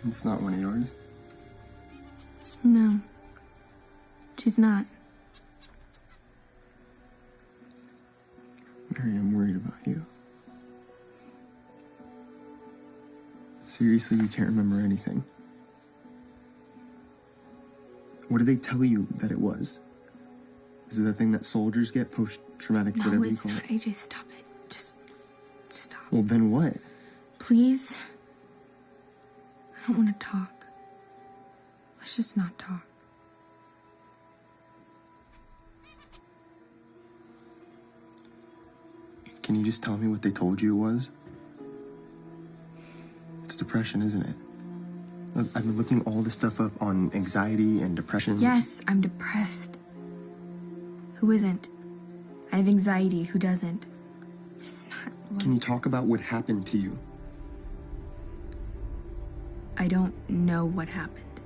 It's not one of yours? No. She's not. Mary, I'm worried about you. Seriously, you can't remember anything? What did they tell you that it was? Is it the thing that soldiers get, post-traumatic, whatever you call it? No, it's not. AJ, stop it. Just stop. Well, then what? Please? I don't want to talk. Let's just not talk. Can you just tell me what they told you it was? It's depression, isn't it? Look, I've been looking all this stuff up on anxiety and depression. Yes, I'm depressed. Who isn't? I have anxiety. Who doesn't? It's not... Can you talk about what happened to you? I don't know what happened.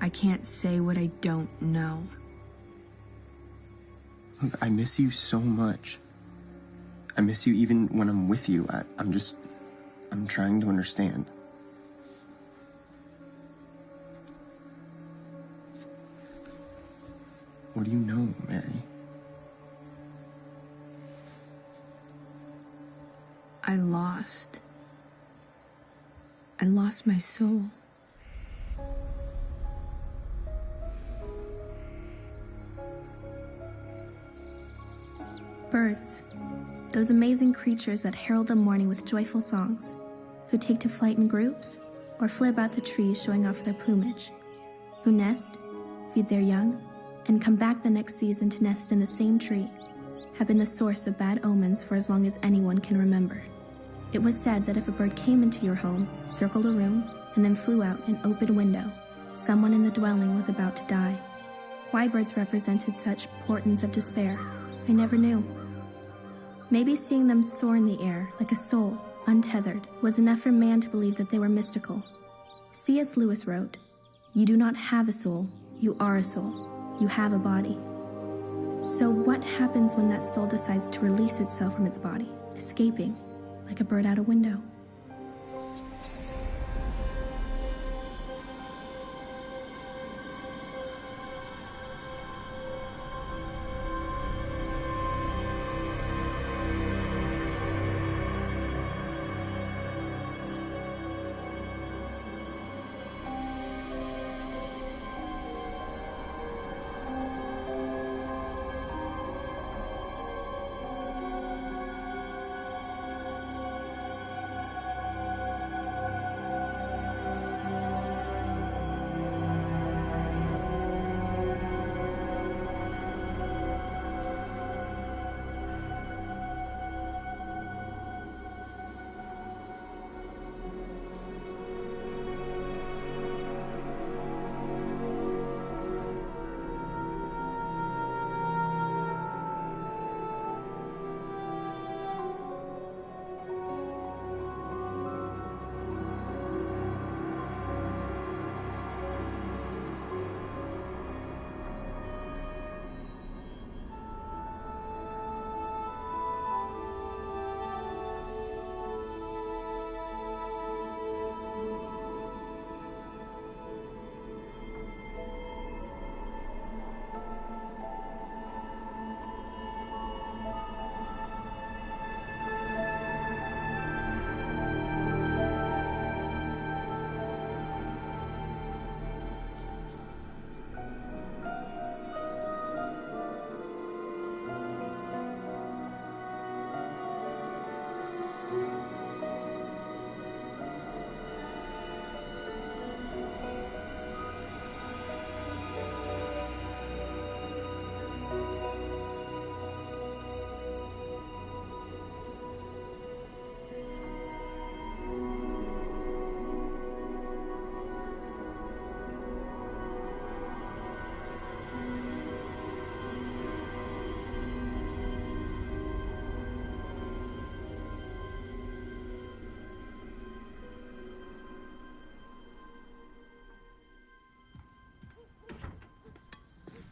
I can't say what I don't know. Look, I miss you so much. I miss you even when I'm with you. I'm trying to understand. What do you know, Mary? I lost my soul. Birds, those amazing creatures that herald the morning with joyful songs, who take to flight in groups or flit about the trees showing off their plumage, who nest, feed their young, and come back the next season to nest in the same tree, have been the source of bad omens for as long as anyone can remember. It was said that if a bird came into your home, circled a room, and then flew out an open window, someone in the dwelling was about to die. Why birds represented such portents of despair, I never knew. Maybe seeing them soar in the air like a soul, untethered, was enough for man to believe that they were mystical. C.S. Lewis wrote, "You do not have a soul, you are a soul. You have a body." So what happens when that soul decides to release itself from its body, escaping, like a bird out a window?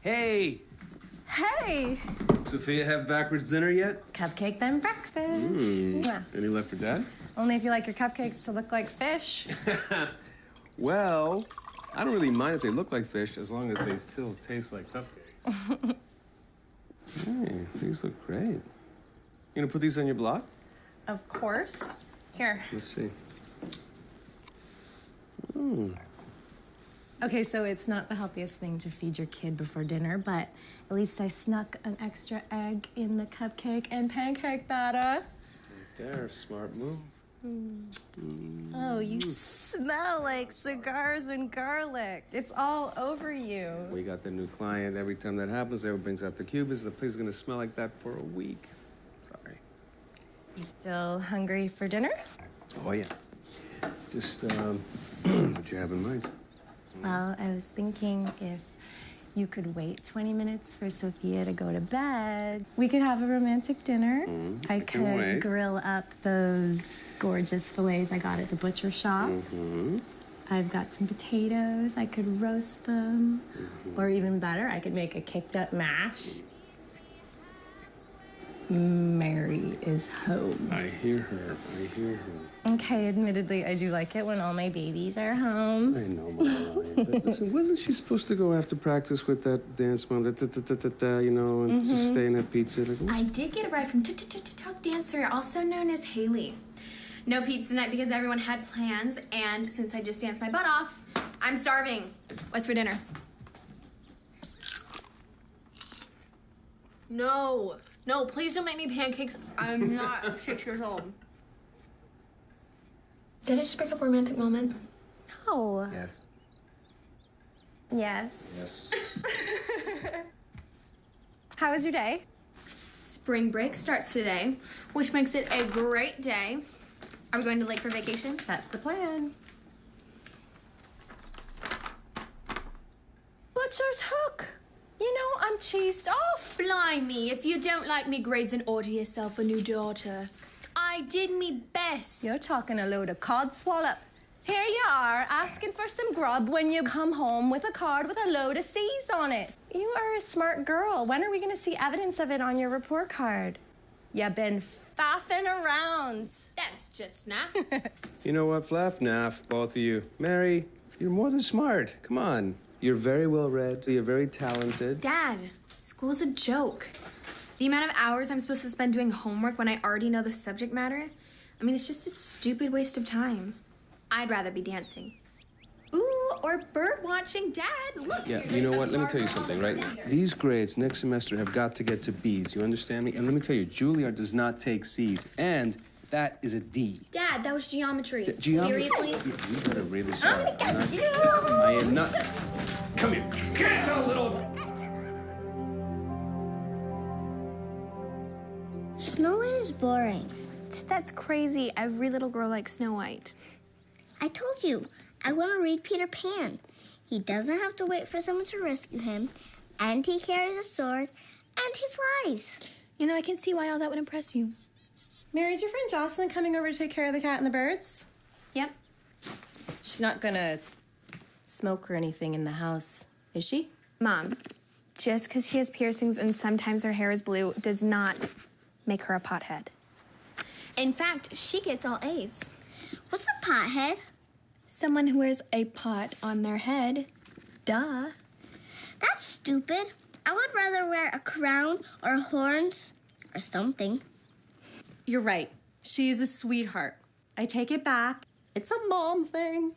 Hey! Hey! Sophia have backwards dinner yet? Cupcake then breakfast. Yeah. Any left for Dad? Only if you like your cupcakes to look like fish. Well, I don't really mind if they look like fish as long as they still taste like cupcakes. Hey, these look great. You gonna put these on your blog? Of course. Here. Let's see. Okay, so it's not the healthiest thing to feed your kid before dinner, but at least I snuck an extra egg in the cupcake and pancake batter. There, smart move. Oh, you smell like cigars and garlic. It's all over you. We got the new client. Every time that happens, everyone brings out the Cubans. The place is gonna smell like that for a week. Sorry. You still hungry for dinner? Oh, yeah. Just, what you have in mind? Well, I was thinking if you could wait 20 minutes for Sophia to go to bed, we could have a romantic dinner. I can could wait. grill up those gorgeous fillets I got at the butcher shop. I've got some potatoes. I could roast them. Or even better, I could make a kicked up mash. Mary is home. I hear her. I hear her. Okay, admittedly, I do like it when all my babies are home. I know, my lion. But listen, wasn't she supposed to go after practice with that dance mom, you know, and just stay and have pizza? Like, I did get a ride from Talk Dancer, also known as Haley. No pizza tonight because everyone had plans, and since I just danced my butt off, I'm starving. What's for dinner? No, please don't make me pancakes. I'm not 6 years old. Did I just break up a romantic moment? No. Yes. Yes. Yes. How was your day? Spring break starts today, which makes it a great day. Are we going to the lake for vacation? That's the plan. Butcher's hook. You know, I'm cheesed off. Blimey, if you don't like me, Gray's and order yourself a new daughter. I did me best. You're talking a load of codswallop. Here you are, asking for some grub when you come home with a card with a load of C's on it. You are a smart girl. When are we going to see evidence of it on your report card? You've been faffing around. That's just naff. You know what, Flaff, Naff, both of you. Mary, you're more than smart. Come on. You're very well read. You're very talented. Dad, school's a joke. The amount of hours I'm supposed to spend doing homework when I already know the subject matter, I mean, it's just a stupid waste of time. I'd rather be dancing. Ooh, or bird watching. Dad, look. Yeah, you know what? Let me tell you something, right? These grades next semester have got to get to B's. You understand me? And let me tell you, Juilliard does not take C's. And that is a D. Dad, that was geometry. Geometry? Seriously? You better really start. I'm gonna get you. I am not. Come here. Get a little. Snow White is boring. That's crazy. Every little girl likes Snow White. I told you, I want to read Peter Pan. He doesn't have to wait for someone to rescue him, and he carries a sword, and he flies. You know, I can see why all that would impress you. Mary, is your friend Jocelyn coming over to take care of the cat and the birds? Yep. She's not gonna smoke or anything in the house, is she? Mom, just because she has piercings and sometimes her hair is blue does not make her a pothead. In fact, she gets all A's. What's a pothead? Someone who wears a pot on their head. Duh. That's stupid. I would rather wear a crown or horns or something. You're right. She's a sweetheart. I take it back. It's a mom thing.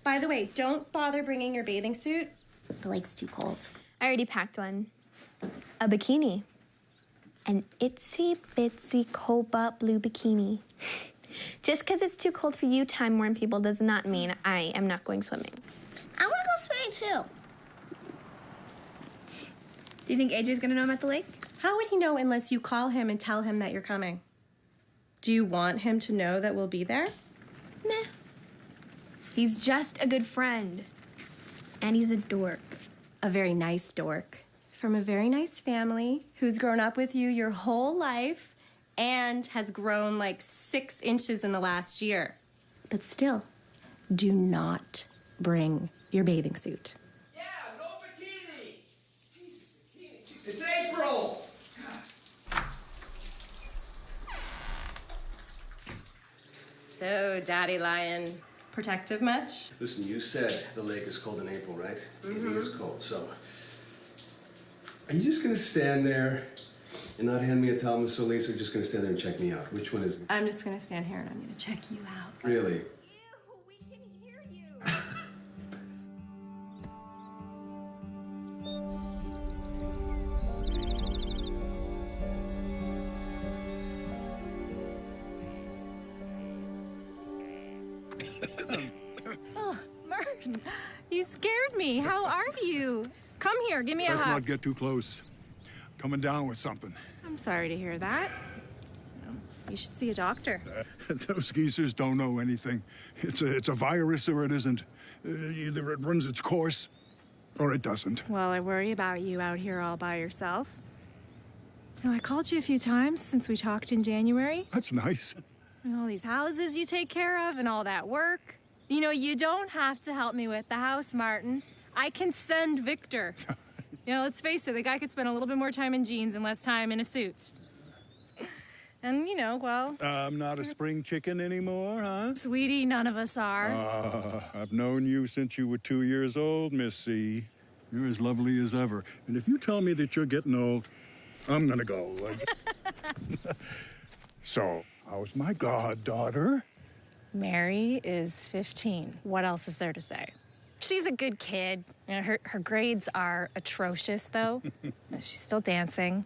By the way, don't bother bringing your bathing suit. The lake's too cold. I already packed one. A bikini. An itsy bitsy cobalt blue bikini. Just because it's too cold for you time-worn people does not mean I am not going swimming. I want to go swimming too. Do you think AJ's gonna know I'm at the lake? How would he know unless you call him and tell him that you're coming? Do you want him to know that we'll be there? Nah. He's just a good friend. And he's a dork. A very nice dork. From a very nice family who's grown up with you your whole life and has grown like 6 inches in the last year. But still, do not bring your bathing suit. Yeah, no bikini. Jesus, bikini. It's April. So, Daddy Lion, Protective much? Listen, you said the lake is cold in April, right? Mm-hmm. It is cold, so... Are you just gonna stand there and not hand me a towel, Miss Solis, or just gonna stand there and check me out? Which one is it? I'm just gonna stand here and I'm gonna check you out. Really? Ew, we can hear you. Oh, Martin, you scared me. How are you? Come here, give me a Let's hug. not get too close. Coming down with something. I'm sorry to hear that. You should see a doctor. Those geezers don't know anything. It's a virus or it isn't. Either it runs its course or it doesn't. Well, I worry about you out here all by yourself. Well, I called you a few times since we talked in January. That's nice. And all these houses you take care of and all that work. You know, you don't have to help me with the house, Martin. I can send Victor. You know, let's face it, the guy could spend a little bit more time in jeans and less time in a suit. And, you know, well... I'm not a spring chicken anymore, huh? Sweetie, none of us are. I've known you since you were 2 years old, Miss C. You're as lovely as ever. And if you tell me that you're getting old, I'm gonna go. So, how's my goddaughter? Mary is 15. What else is there to say? She's a good kid. You know, her grades are atrocious, though. She's still dancing.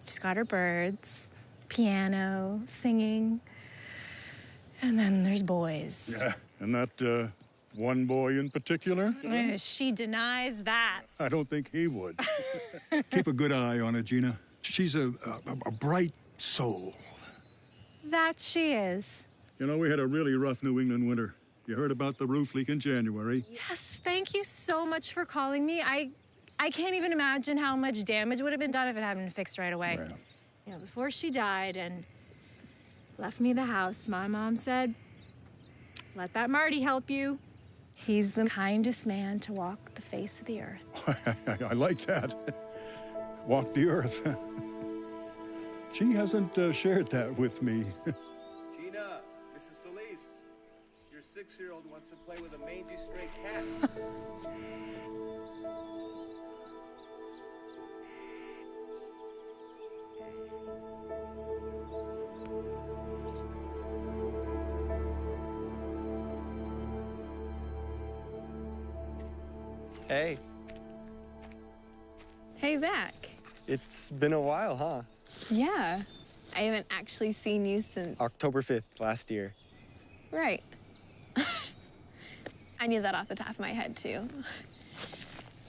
She's got her birds, piano, singing. And then there's boys. Yeah, and that one boy in particular? She denies that. I don't think he would. Keep a good eye on her, Gina. She's a bright soul. That she is. You know, we had a really rough New England winter. You heard about the roof leak in January. Yes, thank you so much for calling me. I can't even imagine how much damage would have been done if it hadn't been fixed right away. Well. You know, before she died and left me the house, my mom said, let that Marty help you. He's the kindest man to walk the face of the earth. I like that. Walk the earth. She hasn't shared that with me. Gina, Mrs. Solis, your 6-year-old wants to play with a mangy stray cat. Hey, Hey, Vac. it's been a while, huh? Yeah. I haven't actually seen you since... October 5th last year. Right. I knew that off the top of my head, too.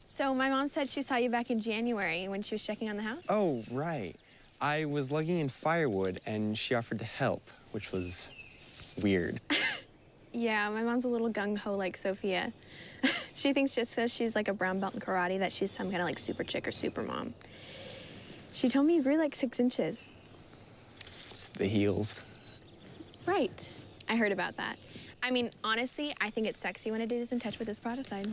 So my mom said she saw you back in January when she was checking on the house? Oh, right. I was lugging in firewood and she offered to help, which was weird. Yeah, my mom's a little gung-ho like Sophia. She thinks just because she's like a brown belt in karate that she's some kind of like super chick or super mom. She told me you grew like 6 inches. It's the heels. Right. I heard about that. I mean, honestly, I think it's sexy when a dude is in touch with his protocide.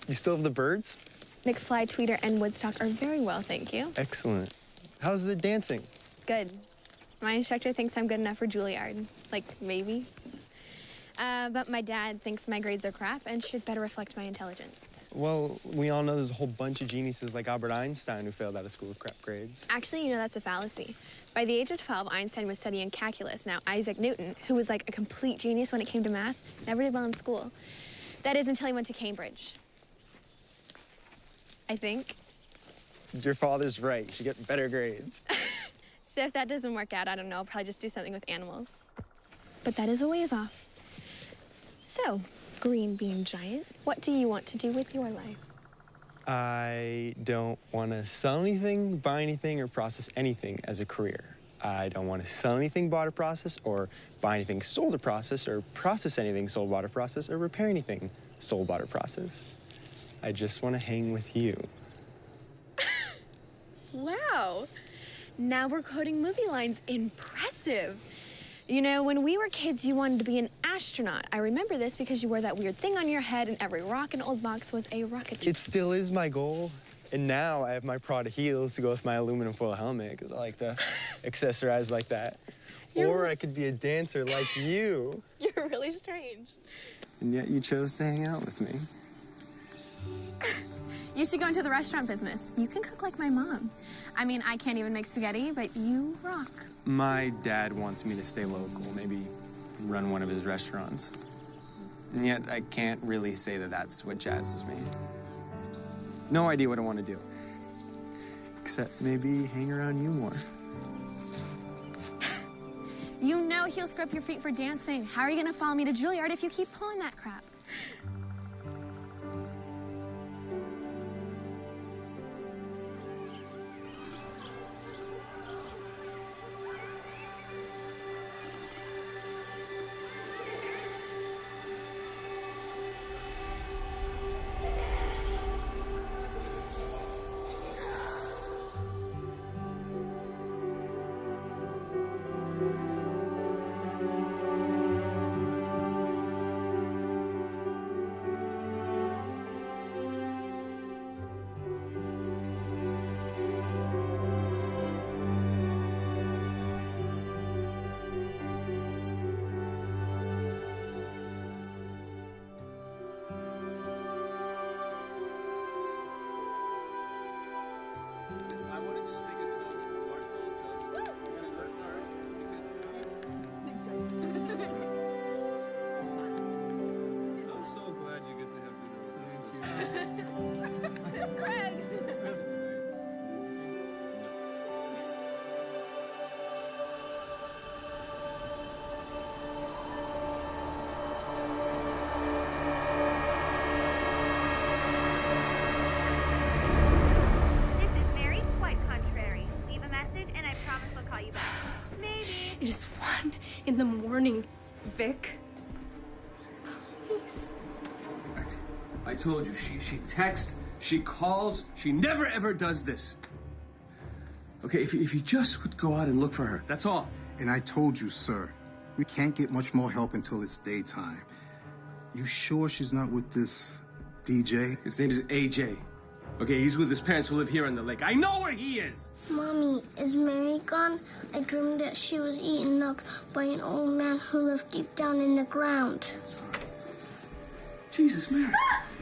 You still have the birds? McFly, Tweeter, and Woodstock are very well, thank you. Excellent. How's the dancing? Good. My instructor thinks I'm good enough for Juilliard. Like, maybe. But my dad thinks my grades are crap and should better reflect my intelligence. Well, we all know there's a whole bunch of geniuses like Albert Einstein who failed out of school with crap grades. Actually, you know, that's a fallacy. By the age of 12, Einstein was studying calculus. Now, Isaac Newton, who was like a complete genius when it came to math, never did well in school. That is until he went to Cambridge. I think. Your father's right. You should get better grades. So if that doesn't work out, I don't know, I'll probably just do something with animals. But that is a ways off. So, green bean giant, what do you want to do with your life? I don't want to sell anything, buy anything, or process anything as a career. I don't want to sell anything, bought or process, or buy anything, sold or process, or process anything, sold, bought or process, or repair anything, sold, bought or process. I just want to hang with you. Wow. Now we're quoting movie lines. Impressive. You know, when we were kids, you wanted to be an astronaut. I remember this because you wore that weird thing on your head and every rock in Old Box was a rocket ship. It still is my goal. And now I have my Prada heels to go with my aluminum foil helmet because I like to accessorize like that. Or I could be a dancer like you. You're really strange. And yet you chose to hang out with me. You should go into the restaurant business. You can cook like my mom. I mean, I can't even make spaghetti, but you rock. My dad wants me to stay local, maybe run one of his restaurants. And yet I can't really say that that's what jazzes me. No idea what I want to do. Except maybe hang around you more. You know he'll screw up your feet for dancing. How are you gonna follow me to Juilliard if you keep pulling that crap? I want to just make a toast, a marshmallow toast. I'm going to go first because I'm so glad you get to have dinner with us. Greg! This is Mary, quite contrary. Leave a message and I promise we'll call you back. Maybe. It is 1 in the morning, Vic. Please. I told you, she texts, she calls, she never ever does this. Okay, if you just would go out and look for her, that's all. And I told you, sir, we can't get much more help until it's daytime. You sure she's not with this DJ? His name is AJ. Okay, he's with his parents who live here on the lake. I know where he is! Mommy, is Mary gone? I dreamed that she was eaten up by an old man who lived deep down in the ground. Jesus, Mary.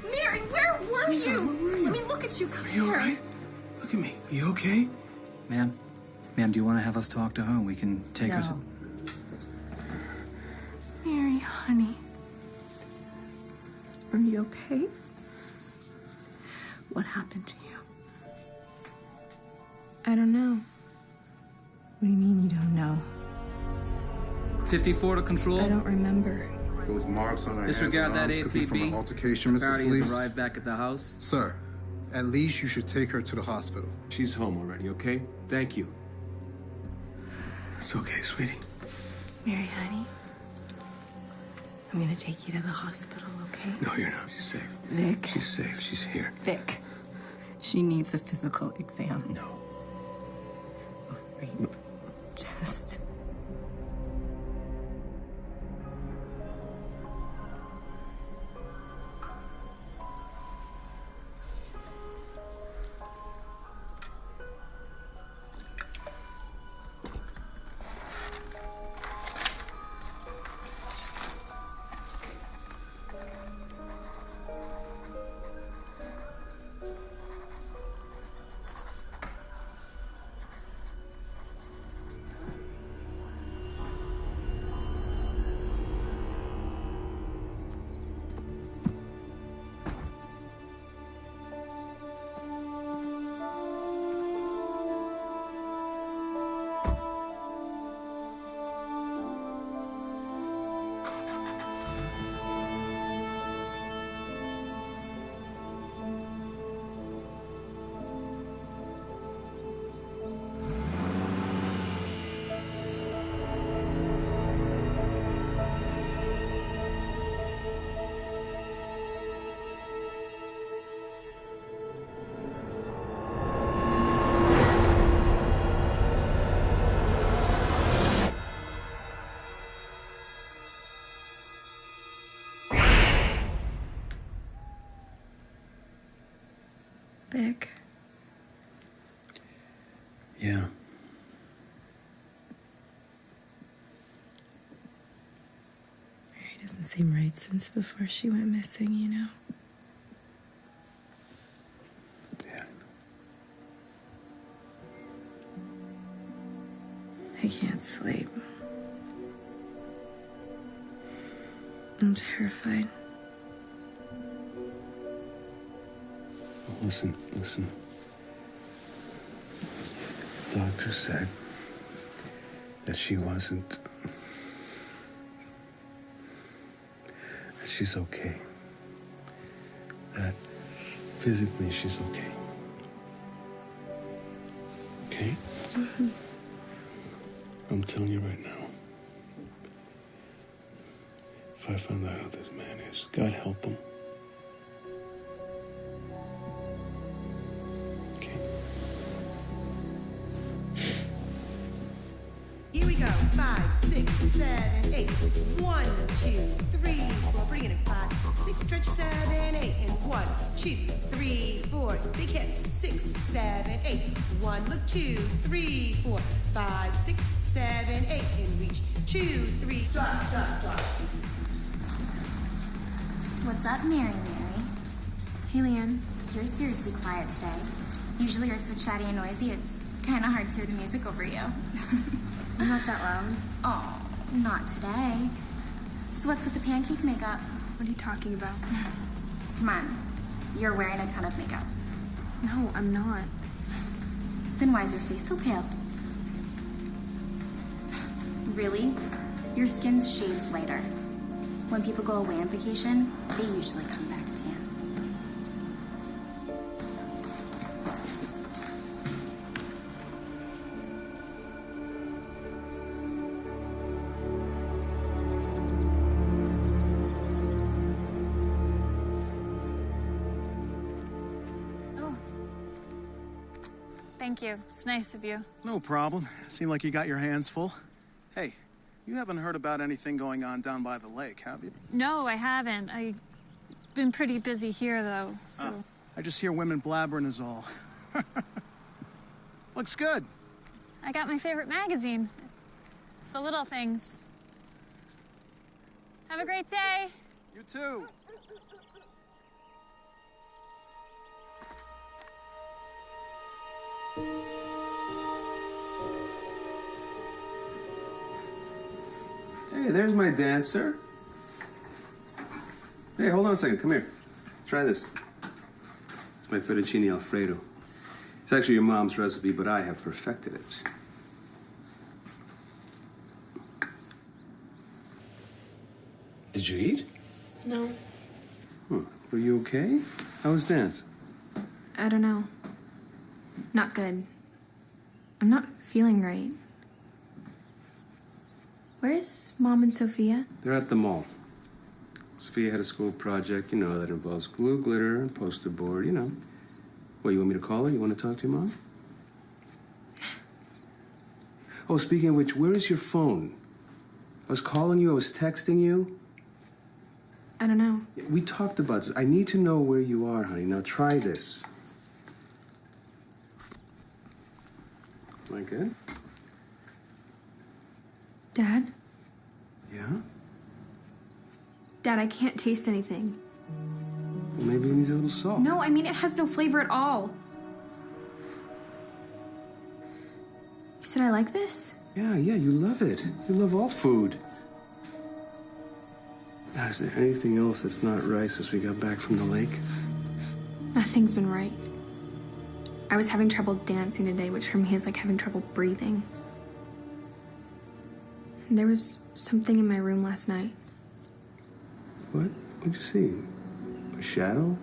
Mary, where were you? Where were you? Let me look at you. Come Are you here. all right? Look at me. Are you okay? Ma'am, do you want to have us talk to her? We can take her to... Mary, honey. Are you okay? What happened to you? I don't know. What do you mean you don't know? 54 to control. I don't remember. Those marks on her Disregard hands and that arms could be from APB. an altercation, Mrs. Party has Lees. arrived back at the house. Sir, at least you should take her to the hospital. She's home already, okay? Thank you. It's okay, sweetie. Mary, honey. I'm gonna take you to the hospital, okay? No, you're not. She's safe. Vic. She's safe. She's here. Vic. She needs a physical exam. No. A rape test. Vic. Yeah. Mary hasn't seemed right since before she went missing, you know? Yeah. I can't sleep. I'm terrified. Well, listen. The doctor said that she wasn't... that she's okay. That physically she's okay. Okay? Mm-hmm. I'm telling you right now. If I find out who this man is, God help him. Okay. Here we go. 5, 6, 7, 8. 1, 2, 3, 4. Bring it in. 5, 6. Stretch 7, 8. And 1, 2, 3, 4. Big hip. 6, 7, 8. 1. Look. 2, 3, 4. 5, 6, 7, 8. And reach. 2, 3. Stop. What's up, Mary? Hey, Leanne. You're seriously quiet today. Usually you're so chatty and noisy, it's kind of hard to hear the music over you. I'm not that loud. Oh, not today. So what's with the pancake makeup? What are you talking about? Come on. You're wearing a ton of makeup. No, I'm not. Then why is your face so pale? Really? Your skin's shades lighter. When people go away on vacation, they usually come back tan. Oh. Thank you. It's nice of you. No problem. Seemed like you got your hands full. Hey, you haven't heard about anything going on down by the lake, have you? No, I haven't. I've been pretty busy here, though, so... I just hear women blabbering is all. Looks good. I got my favorite magazine. It's The Little Things. Have a great day. You too. Hey, there's my dancer. Hey, hold on a second. Come here. Try this. It's my fettuccine Alfredo. It's actually your mom's recipe, but I have perfected it. Did you eat? No. Were you okay? How was dance? I don't know. Not good. I'm not feeling right. Where's Mom and Sophia? They're at the mall. Sophia had a school project, you know, that involves glue, glitter, and poster board, you know. What, you want me to call her? You want to talk to your mom? Oh, speaking of which, where is your phone? I was calling you, I was texting you. I don't know. We talked about this. I need to know where you are, honey. Now try this. Am I good? Dad? Yeah? Dad, I can't taste anything. Well, maybe it needs a little salt. No, I mean, it has no flavor at all. You said I like this? Yeah, you love it. You love all food. Now, is there anything else that's not right since we got back from the lake? Nothing's been right. I was having trouble dancing today, which for me is like having trouble breathing. And there was something in my room last night. What? What'd you see? A shadow?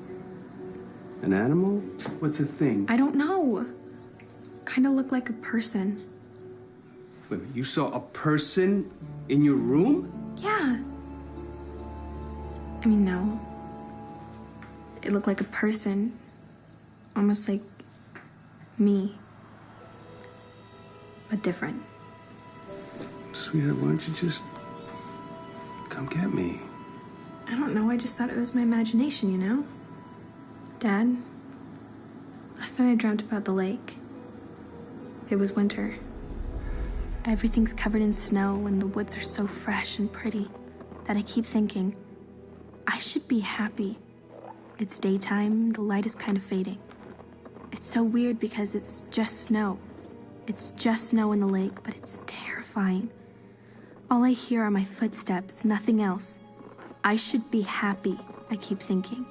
An animal? What's a thing? I don't know. Kind of looked like a person. Wait a minute, you saw a person in your room? Yeah. I mean, no. It looked like a person. Almost like me. But different. Sweetheart, why don't you just come get me? I don't know, I just thought it was my imagination, you know? Dad, last night I dreamt about the lake. It was winter. Everything's covered in snow and the woods are so fresh and pretty. that I keep thinking, I should be happy. It's daytime, the light is kind of fading. It's so weird because it's just snow. It's just snow in the lake, but it's terrifying. All I hear are my footsteps, nothing else. I should be happy, I keep thinking.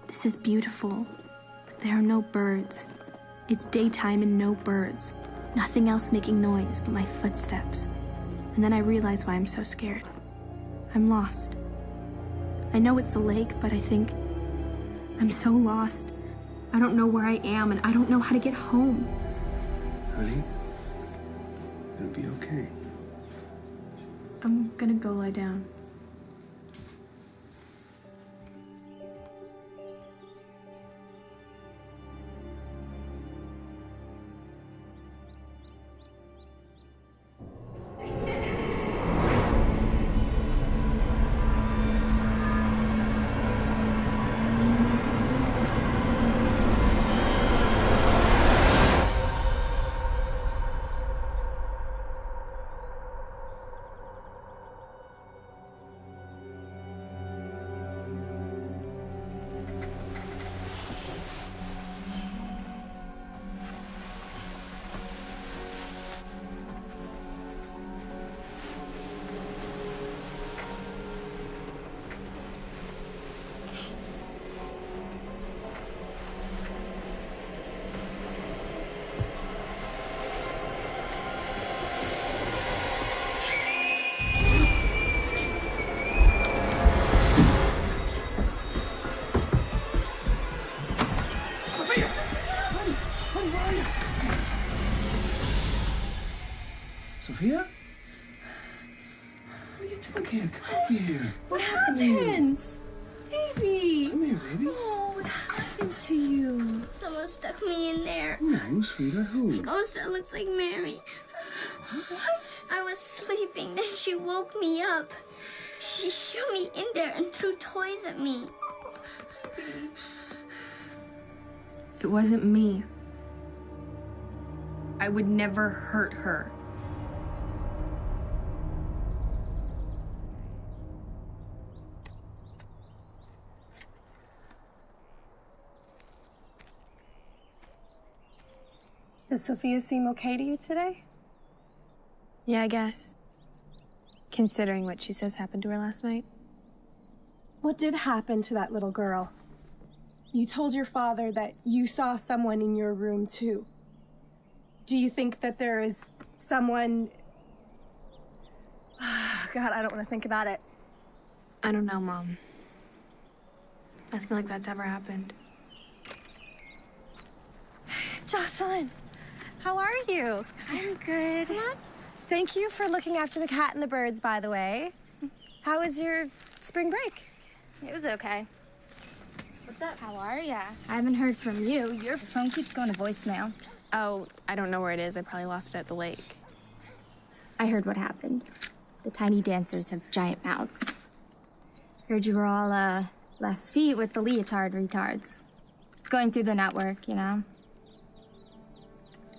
This is beautiful, but there are no birds. It's daytime and no birds. Nothing else making noise but my footsteps. And then I realize why I'm so scared. I'm lost. I know it's the lake, but I think I'm so lost. I don't know where I am, and I don't know how to get home. Honey, it'll be okay. I'm gonna go lie down. Sophia! Honey, where are you? Sophia? What are you doing here? Come here. What happened? Baby! Come here, baby. Oh, what happened to you? Someone stuck me in there. Who, sweetheart? Who? A ghost that looks like Mary. What? I was sleeping, then she woke me up. She shoved me in there and threw toys at me. It wasn't me. I would never hurt her. Does Sophia seem okay to you today? Yeah, I guess. Considering what she says happened to her last night. What did happen to that little girl? You told your father that you saw someone in your room, too. Do you think that there is someone... God, I don't want to think about it. I don't know, Mom. Nothing like that's ever happened. Jocelyn, how are you? I'm good. Come on. Thank you for looking after the cat and the birds, by the way. How was your spring break? It was okay. What's up? How are ya? I haven't heard from you. Your phone keeps going to voicemail. Oh, I don't know where it is. I probably lost it at the lake. I heard what happened. The tiny dancers have giant mouths. Heard you were all, left feet with the leotard retards. It's going through the network, you know?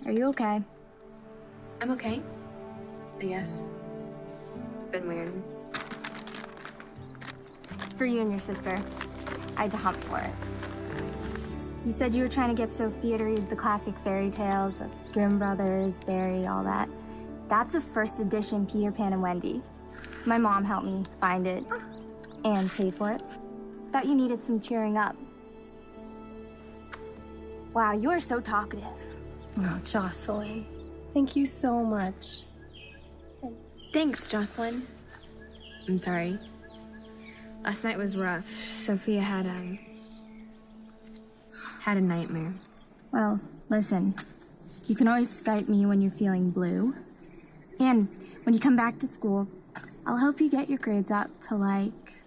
Are you okay? I'm okay. I guess. It's been weird. It's for you and your sister. I had to hunt for it. You said you were trying to get Sophia to read the classic fairy tales of Grimm Brothers, Barry, all that. That's a first edition Peter Pan and Wendy. My mom helped me find it and pay for it. Thought you needed some cheering up. Wow, you are so talkative. Oh, Jocelyn. Thank you so much. Thanks, Jocelyn. I'm sorry. Last night was rough. Sophia had a nightmare. Well, listen, you can always Skype me when you're feeling blue. And when you come back to school, I'll help you get your grades up to like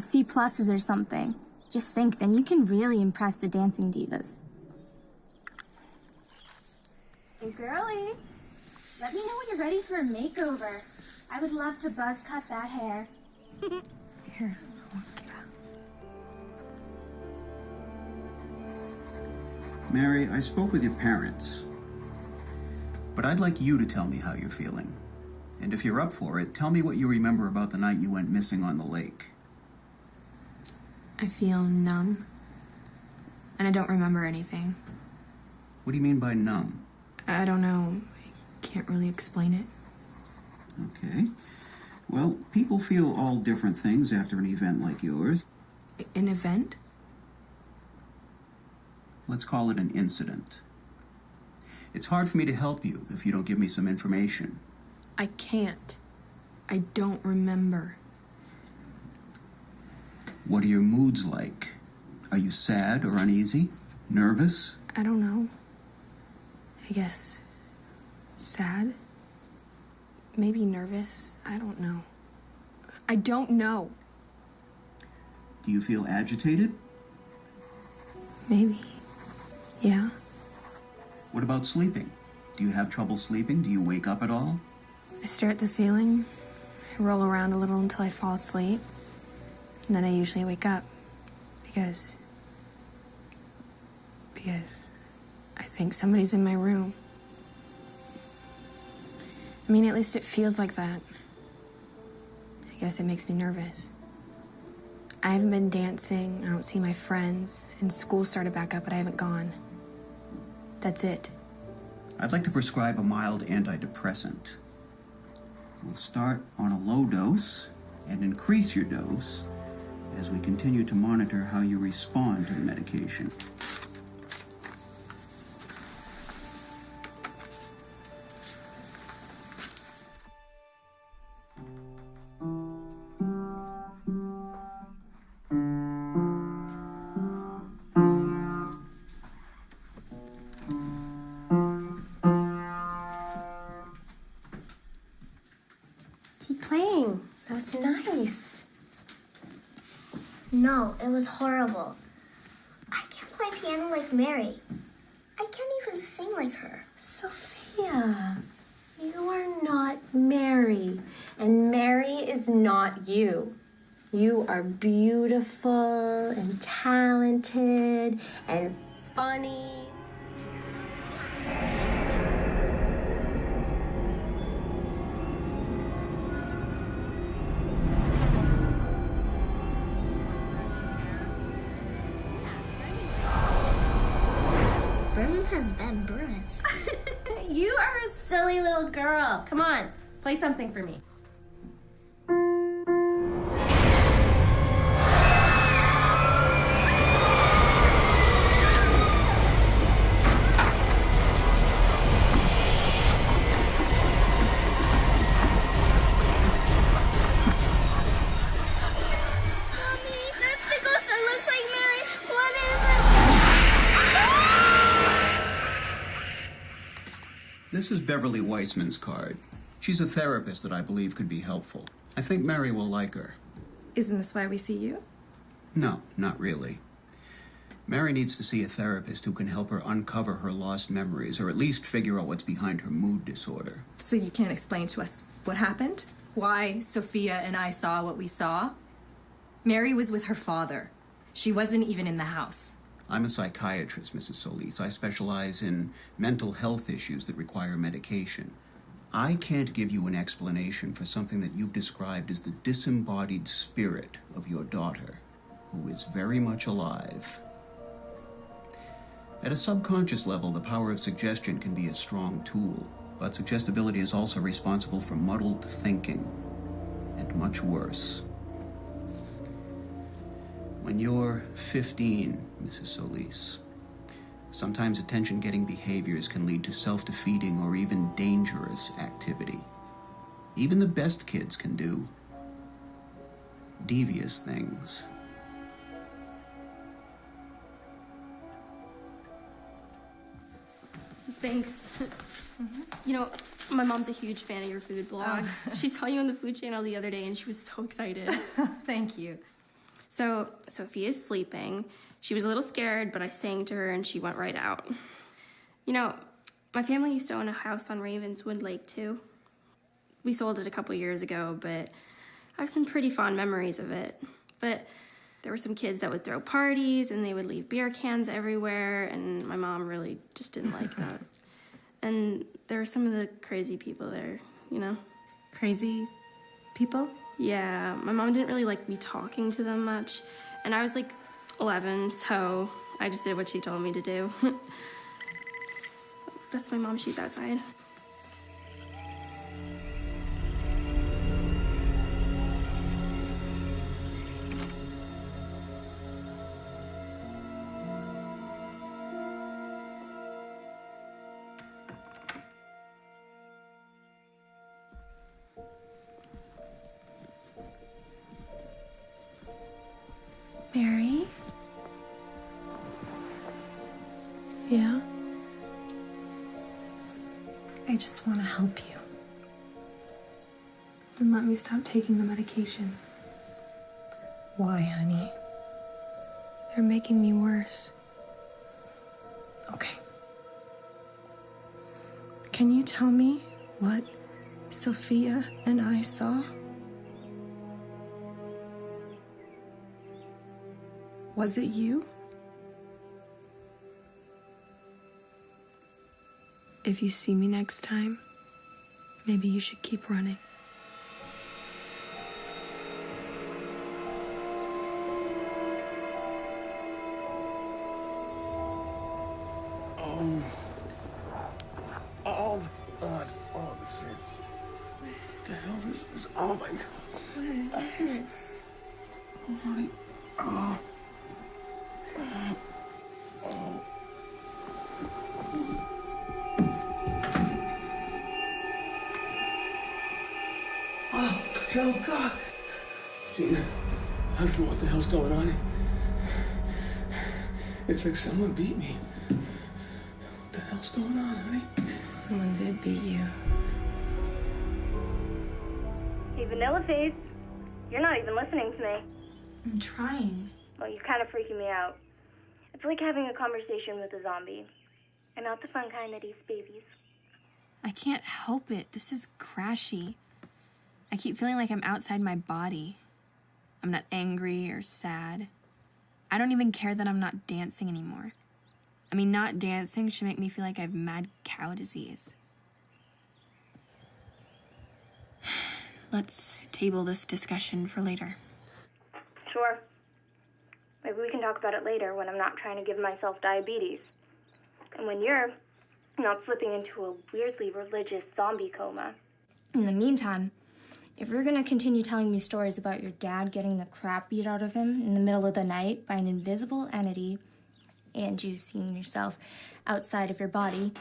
C pluses or something. Just think, then you can really impress the dancing divas. Hey, girlie, let me know when you're ready for a makeover. I would love to buzz cut that hair. Here. Mary, I spoke with your parents, but I'd like you to tell me how you're feeling. And if you're up for it, tell me what you remember about the night you went missing on the lake. I feel numb, and I don't remember anything. What do you mean by numb? I don't know. I can't really explain it. Okay. Well, people feel all different things after an event like yours. An event? Let's call it an incident. It's hard for me to help you if you don't give me some information. I can't. I don't remember. What are your moods like? Are you sad or uneasy? Nervous? I don't know. I guess sad? Maybe nervous? I don't know. I don't know. Do you feel agitated? Maybe. Yeah. What about sleeping? Do you have trouble sleeping? Do you wake up at all? I stare at the ceiling, I roll around a little until I fall asleep, and then I usually wake up because I think somebody's in my room. I mean, at least it feels like that. I guess it makes me nervous. I haven't been dancing, I don't see my friends, and school started back up, but I haven't gone. That's it. I'd like to prescribe a mild antidepressant. We'll start on a low dose and increase your dose as we continue to monitor how you respond to the medication. Keep playing. That was nice. No, it was horrible. I can't play piano like Mary. I can't even sing like her. Sophia, you are not Mary, and Mary is not you. You are beautiful and talented and funny. Brennan has bad breath. You are a silly little girl. Come on, play something for me. That's the ghost that looks like Mary. What is it? This is Beverly Weissman's card. She's a therapist that I believe could be helpful. I think Mary will like her. Isn't this why we see you? No, not really. Mary needs to see a therapist who can help her uncover her lost memories, or at least figure out what's behind her mood disorder. So you can't explain to us what happened? Why Sophia and I saw what we saw? Mary was with her father. She wasn't even in the house. I'm a psychiatrist, Mrs. Solis. I specialize in mental health issues that require medication. I can't give you an explanation for something that you've described as the disembodied spirit of your daughter, who is very much alive. At a subconscious level, the power of suggestion can be a strong tool, but suggestibility is also responsible for muddled thinking, and much worse. When you're 15, Mrs. Solis, sometimes attention-getting behaviors can lead to self-defeating or even dangerous activity. Even the best kids can do devious things. Thanks. You know, my mom's a huge fan of your food blog. She saw you on the Food Channel the other day and she was so excited. Thank you. So, Sophia's sleeping. She was a little scared, but I sang to her and she went right out. You know, my family used to own a house on Ravenswood Lake, too. We sold it a couple years ago, but I have some pretty fond memories of it. But there were some kids that would throw parties and they would leave beer cans everywhere, and my mom really just didn't like that. And there were some of the crazy people there, you know? Crazy people? Yeah, my mom didn't really like me talking to them much. And I was like 11, so I just did what she told me to do. That's my mom, she's outside. Mary? Yeah? I just want to help you. Then let me stop taking the medications. Why, honey? They're making me worse. Okay. Can you tell me what Sophia and I saw? Was it you? If you see me next time, maybe you should keep running. Oh, God. Oh, this hurts. What the hell is this? Oh, my God. What? It hurts. Oh, honey. Oh. Oh. Oh. Oh, God. Gina, I don't know what the hell's going on. It's like someone beat me. What the hell's going on, honey? Someone did beat you. Hey, Vanilla Face. You're not even listening to me. I'm trying. Well, you're kind of freaking me out. It's like having a conversation with a zombie. And not the fun kind that eats babies. I can't help it. This is crashy. I keep feeling like I'm outside my body. I'm not angry or sad. I don't even care that I'm not dancing anymore. I mean, not dancing should make me feel like I have mad cow disease. Let's table this discussion for later. Sure. Maybe we can talk about it later when I'm not trying to give myself diabetes. And when you're not slipping into a weirdly religious zombie coma. In the meantime, if you're gonna continue telling me stories about your dad getting the crap beat out of him in the middle of the night by an invisible entity, and you seeing yourself outside of your body,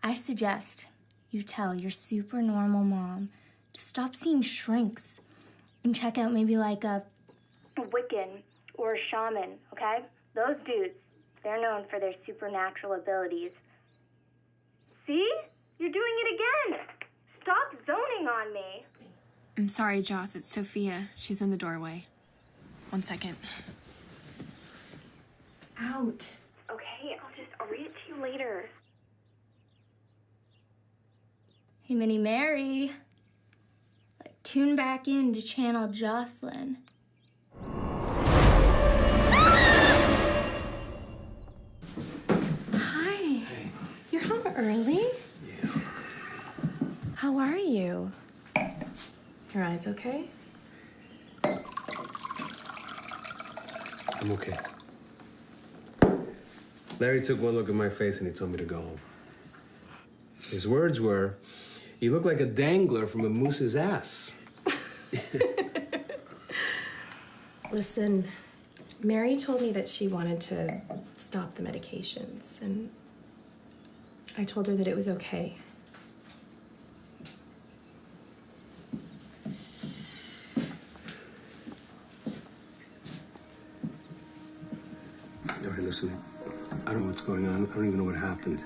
I suggest you tell your super normal mom to stop seeing shrinks and check out maybe like a Wiccan or a shaman, okay? Those dudes, they're known for their supernatural abilities. See? You're doing it again! Stop zoning on me! I'm sorry, Joss. It's Sophia. She's in the doorway. 1 second. Out. Okay, I'll read it to you later. Hey, Minnie Mary. Tune back in to channel Jocelyn. Hi. You're home early? Yeah. How are you? Your eyes okay? I'm okay. Larry took one look at my face and he told me to go home. His words were, "You look like a dangler from a moose's ass." Listen, Mary told me that she wanted to stop the medications, and I told her that it was okay. All right, listen, I don't know what's going on. I don't even know what happened.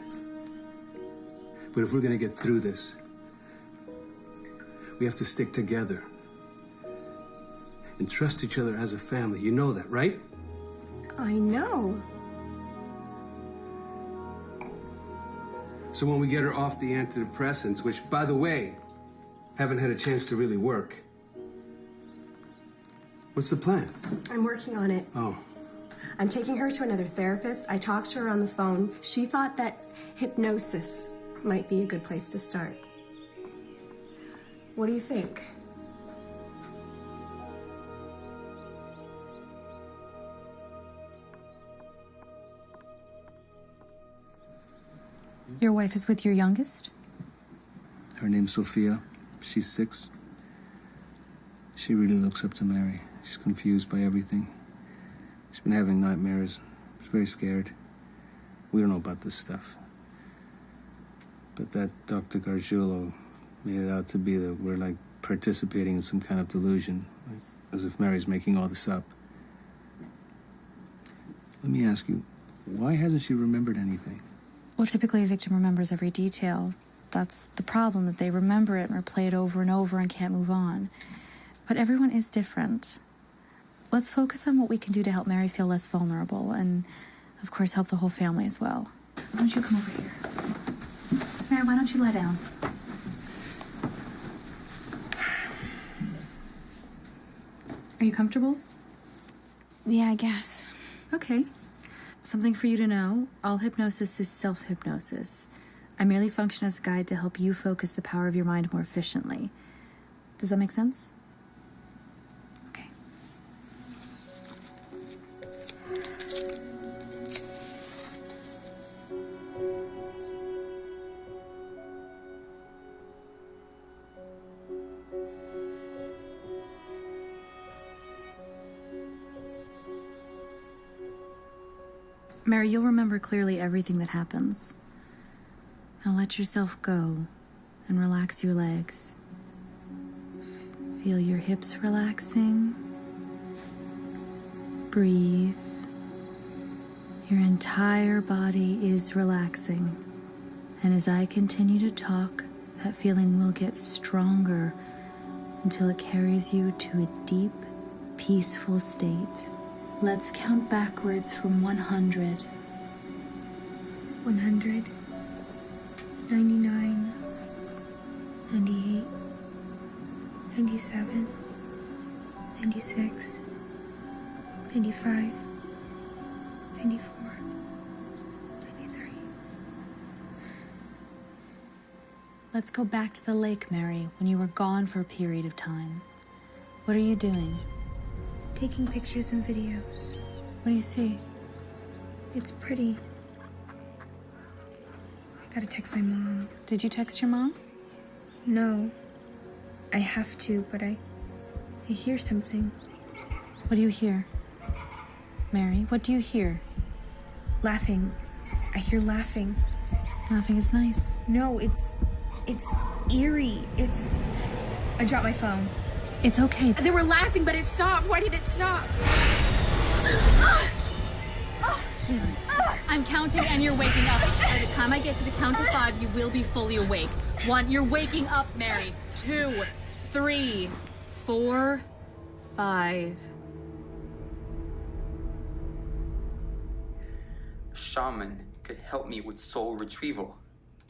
But if we're gonna get through this, we have to stick together and trust each other as a family. You know that, right? I know. So when we get her off the antidepressants, which, by the way, haven't had a chance to really work, what's the plan? I'm working on it. Oh. I'm taking her to another therapist. I talked to her on the phone. She thought that hypnosis might be a good place to start. What do you think? Your wife is with your youngest? Her name's Sophia. She's 6. She really looks up to Mary. She's confused by everything. She's been having nightmares. She's very scared. We don't know about this stuff. But that Dr. Gargiulo made it out to be that we're like participating in some kind of delusion, like, as if Mary's making all this up. Let me ask you, why hasn't she remembered anything? Well, typically a victim remembers every detail. That's the problem, that they remember it and replay it over and over and can't move on. But everyone is different. Let's focus on what we can do to help Mary feel less vulnerable and, of course, help the whole family as well. Why don't you come over here? Mary, why don't you lie down? Are you comfortable? Yeah, I guess. Okay. Something for you to know, all hypnosis is self-hypnosis. I merely function as a guide to help you focus the power of your mind more efficiently. Does that make sense? Okay. Mary, you'll remember clearly everything that happens. Now let yourself go and relax your legs. Feel your hips relaxing. Breathe. Your entire body is relaxing. And as I continue to talk, that feeling will get stronger until it carries you to a deep, peaceful state. Let's count backwards from 100. 100. 99. 98. 97. 96. 95. 94. 93. Let's go back to the lake, Mary, when you were gone for a period of time. What are you doing? Taking pictures and videos. What do you see? It's pretty. I gotta text my mom. Did you text your mom? No. I have to, but I hear something. What do you hear? Mary, what do you hear? Laughing. I hear laughing. Laughing is nice. No, it's eerie. I dropped my phone. It's okay. They were laughing, but it stopped. Why did it stop? I'm counting and you're waking up. By the time I get to the count of 5, you will be fully awake. 1, you're waking up, Mary. 2, 3, 4, 5. A shaman could help me with soul retrieval.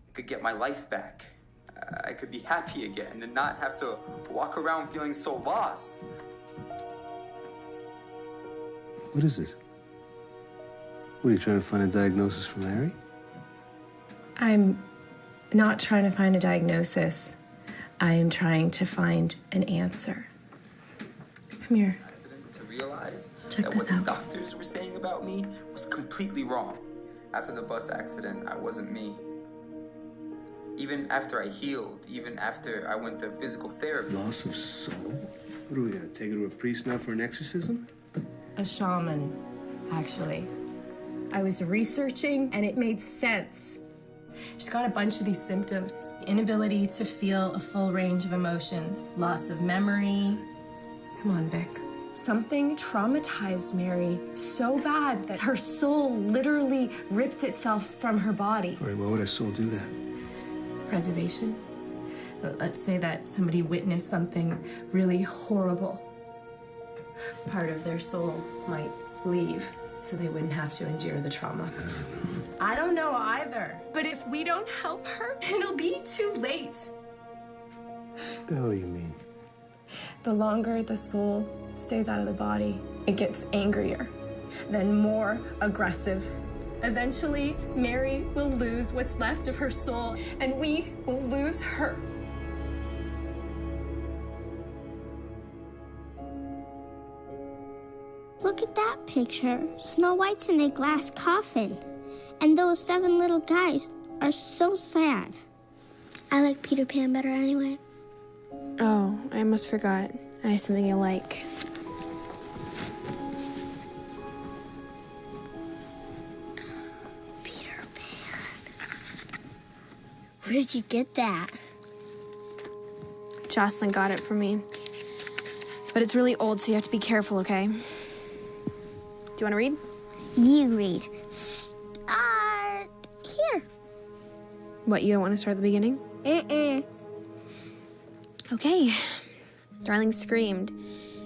I could get my life back. I could be happy again and not have to walk around feeling so lost. What is it? What, are you trying to find a diagnosis for Mary? I'm not trying to find a diagnosis. I am trying to find an answer. Come here. To realize Check that this what out. the doctors were saying about me was completely wrong. After the bus accident, I wasn't me. Even after I healed, even after I went to physical therapy. Loss of soul? What are we gonna take her to a priest now for an exorcism? A shaman, actually. I was researching and it made sense. She's got a bunch of these symptoms. Inability to feel a full range of emotions, loss of memory. Come on, Vic. Something traumatized Mary so bad that her soul literally ripped itself from her body. All right, why would a soul do that? Preservation. Let's say that somebody witnessed something really horrible. Part of their soul might leave so they wouldn't have to endure the trauma. I don't know either. But if we don't help her, it'll be too late. What the hell do you mean? The longer the soul stays out of the body, it gets angrier, then more aggressive. Eventually, Mary will lose what's left of her soul, and we will lose her. Look at that picture. Snow White's in a glass coffin. And those 7 little guys are so sad. I like Peter Pan better anyway. Oh, I almost forgot. I have something you like. Peter Pan. Where did you get that? Jocelyn got it for me. But it's really old, so you have to be careful, okay? Do you want to read? You read. Start here. What, you don't want to start at the beginning? Okay. Darling screamed,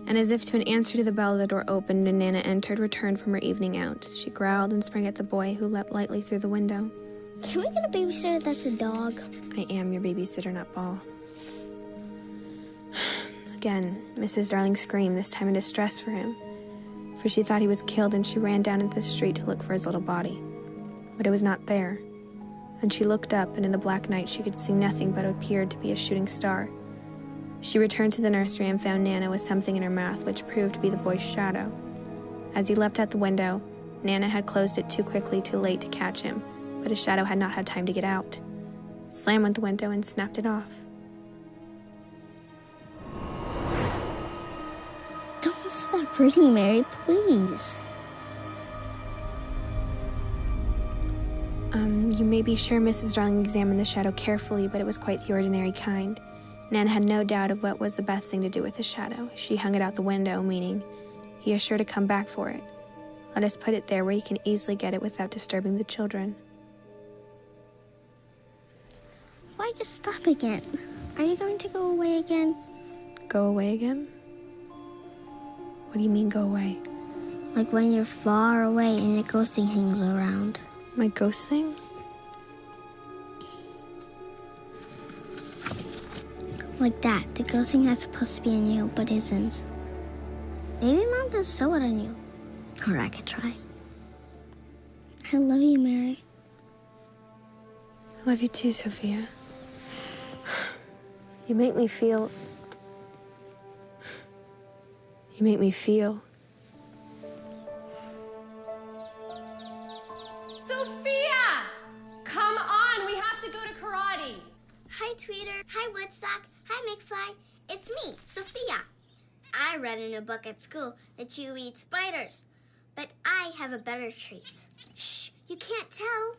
and as if to an answer to the bell, the door opened and Nana entered, returned from her evening out. She growled and sprang at the boy, who leapt lightly through the window. Can we get a babysitter that's a dog? I am your babysitter, not Ball. Again, Mrs. Darling screamed, this time in distress for him, for she thought he was killed, and she ran down into the street to look for his little body. But it was not there. And she looked up, and in the black night she could see nothing but what appeared to be a shooting star. She returned to the nursery and found Nana with something in her mouth, which proved to be the boy's shadow. As he leapt out the window, Nana had closed it too quickly, too late to catch him, but his shadow had not had time to get out. Slam went the window and snapped it off. Don't stop reading, Mary, please. You may be sure Mrs. Darling examined the shadow carefully, but it was quite the ordinary kind. Nana had no doubt of what was the best thing to do with the shadow. She hung it out the window, meaning, he is sure to come back for it. Let us put it there where he can easily get it without disturbing the children. Why just stop again? Are you going to go away again? Go away again? What do you mean, go away? Like when you're far away and your ghost thing hangs around. My ghost thing? Like that. The ghost thing that's supposed to be in you, but isn't. Maybe Mom does sew it on you. Or I could try. I love you, Mary. I love you too, Sophia. You make me feel... You make me feel... Sophia! Come on, we have to go to karate. Hi, Tweeter. Hi, Woodstock. Hi, McFly. It's me, Sophia. I read in a book at school that you eat spiders, but I have a better treat. Shh, you can't tell.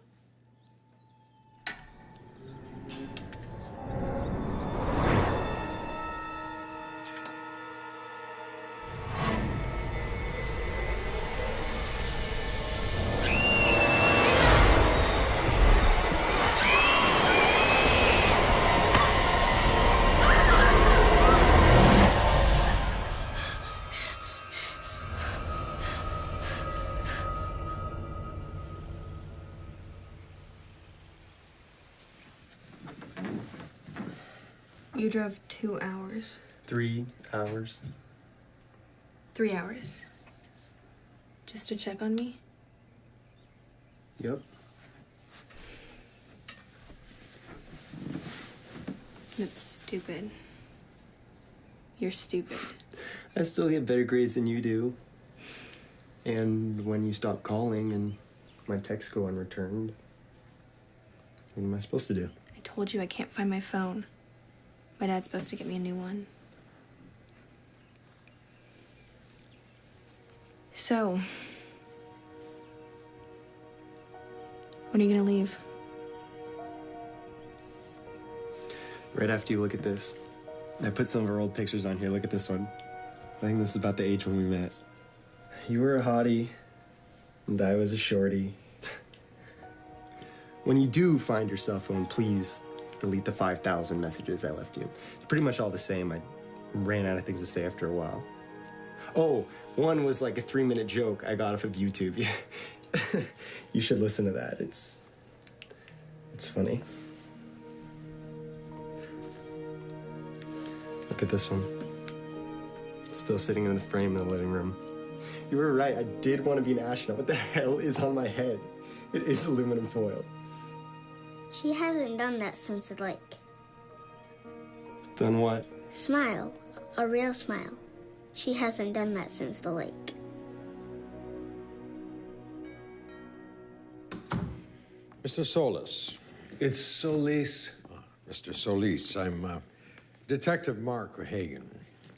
You drove 2 hours. 3 hours. 3 hours. Just to check on me? Yep. That's stupid. You're stupid. I still get better grades than you do. And when you stop calling and my texts go unreturned, what am I supposed to do? I told you I can't find my phone. My dad's supposed to get me a new one. So, when are you gonna leave? Right after you look at this. I put some of our old pictures on here. Look at this one. I think this is about the age when we met. You were a hottie, and I was a shorty. When you do find your cell phone, please delete the 5,000 messages I left you. It's pretty much all the same. I ran out of things to say after a while. Oh, one was like a 3-minute joke I got off of YouTube. You should listen to that. It's funny. Look at this one. It's still sitting in the frame in the living room. You were right, I did want to be an astronaut. What the hell is on my head? It is aluminum foil. She hasn't done that since the lake. Done what? Smile. A real smile. She hasn't done that since the lake. Mr. Solis. It's Solis. Mr. Solis, I'm Detective Mark O'Hagan.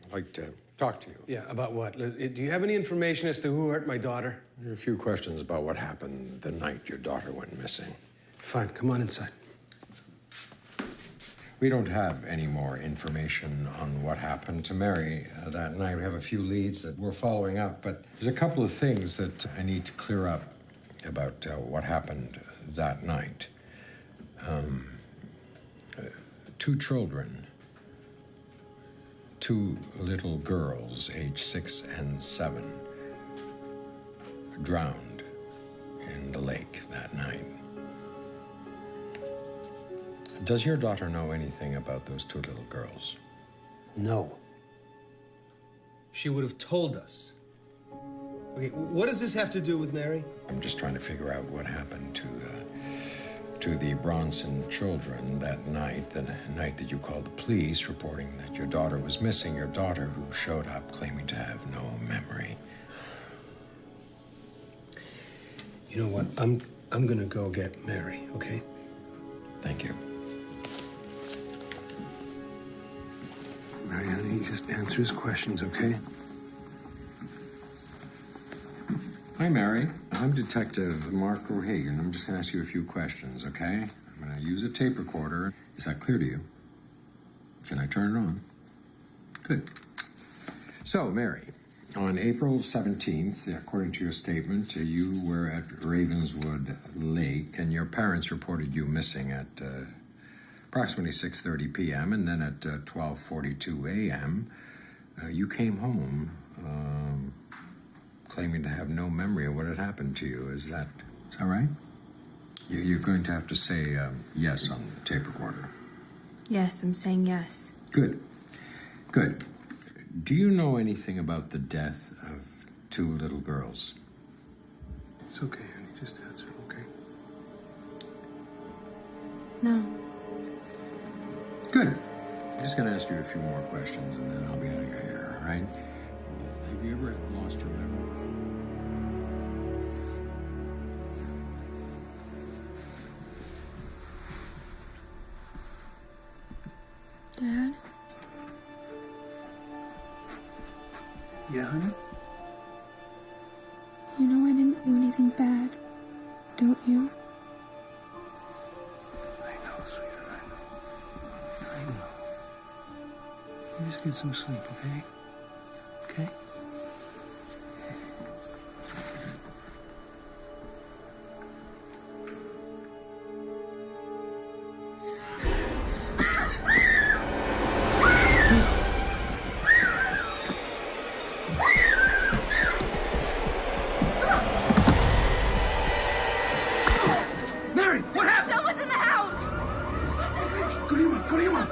I'd like to talk to you. Yeah, about what? Do you have any information as to who hurt my daughter? There are a few questions about what happened the night your daughter went missing. Fine, come on inside. We don't have any more information on what happened to Mary that night. We have a few leads that we're following up, but there's a couple of things that I need to clear up about what happened that night. 2 children, 2 little girls, aged 6 and 7, drowned in the lake that night. Does your daughter know anything about those 2 little girls? No. She would have told us. Okay, what does this have to do with Mary? I'm just trying to figure out what happened to the Bronson children that night, the night that you called the police reporting that your daughter was missing, your daughter who showed up claiming to have no memory. You know what? I'm gonna go get Mary, okay? Thank you. Mary, honey, just answer his questions, okay? Hi, Mary. I'm Detective Mark O'Hagan. I'm just going to ask you a few questions, okay? I'm going to use a tape recorder. Is that clear to you? Can I turn it on? Good. So, Mary, on April 17th, according to your statement, you were at Ravenswood Lake, and your parents reported you missing at approximately 6:30 p.m., and then at 12:42 a.m., you came home claiming to have no memory of what had happened to you. Is that right? You're going to have to say yes on the tape recorder. Yes, I'm saying yes. Good. Good. Do you know anything about the death of 2 little girls? It's okay, honey. Just answer, okay? No. Good. I'm just going to ask you a few more questions, and then I'll be out of your hair, all right? Have you ever lost your memory before? Dad? Yeah, honey? You know I didn't do anything bad, don't you? I know, sweetheart, I know. You just get some sleep, okay? Okay? Mary, what happened? Someone's in the house! Kurima!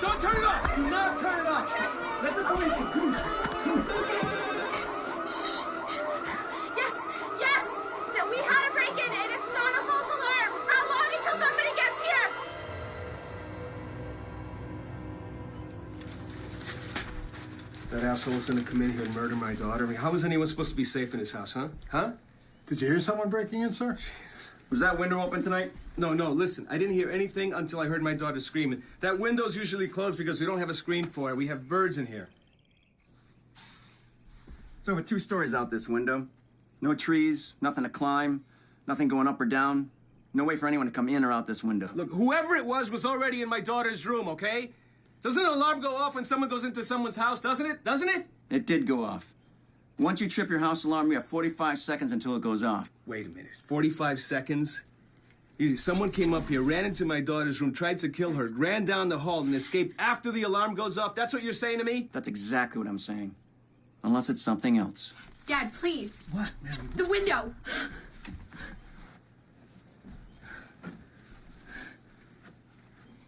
Don't turn it off! Do not turn it off! Let the police in. Come on. Yes! That we had a break-in and it's not a false alarm! How long until somebody gets here? That asshole was gonna come in here and murder my daughter. I mean, how is anyone supposed to be safe in his house, huh? Huh? Did you hear someone breaking in, sir? Was that window open tonight? No, listen. I didn't hear anything until I heard my daughter screaming. That window's usually closed because we don't have a screen for it. We have birds in here. It's over 2 stories out this window. No trees, nothing to climb, nothing going up or down. No way for anyone to come in or out this window. Look, whoever it was already in my daughter's room, okay? Doesn't an alarm go off when someone goes into someone's house, doesn't it? Doesn't it? It did go off. Once you trip your house alarm, you have 45 seconds until it goes off. Wait a minute. 45 seconds? Easy. Someone came up here, ran into my daughter's room, tried to kill her, ran down the hall, and escaped after the alarm goes off. That's what you're saying to me? That's exactly what I'm saying. Unless it's something else. Dad, please. What, Mary? The window!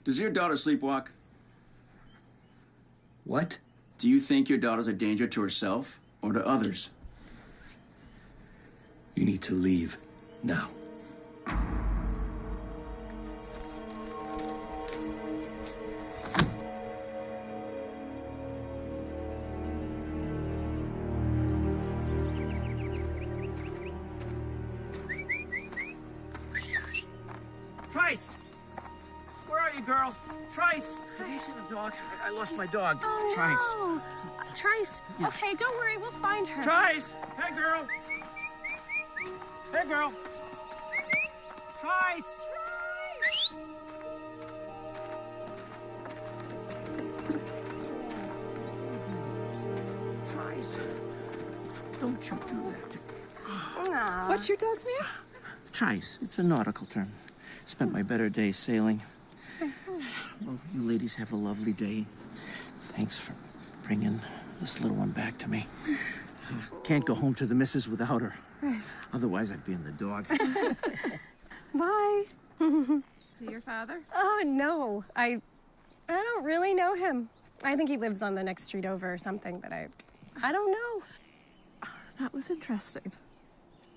Does your daughter sleepwalk? What? Do you think your daughter's a danger to herself or to others? You need to leave now. girl. Trice, have you seen the dog? I lost my dog. Oh, Trice. no. Trice. Okay, don't worry. We'll find her. Trice! Hey, girl. Hey, girl. Trice! Trice, don't you do that. Aw. What's your dog's name? Trice. It's a nautical term. Spent my better days sailing. Well, you ladies have a lovely day. Thanks for bringing this little one back to me. Can't go home to the missus without her. Right. Otherwise, I'd be in the dog. Bye. See your father? Oh, no. I don't really know him. I think he lives on the next street over or something, but I don't know. That was interesting.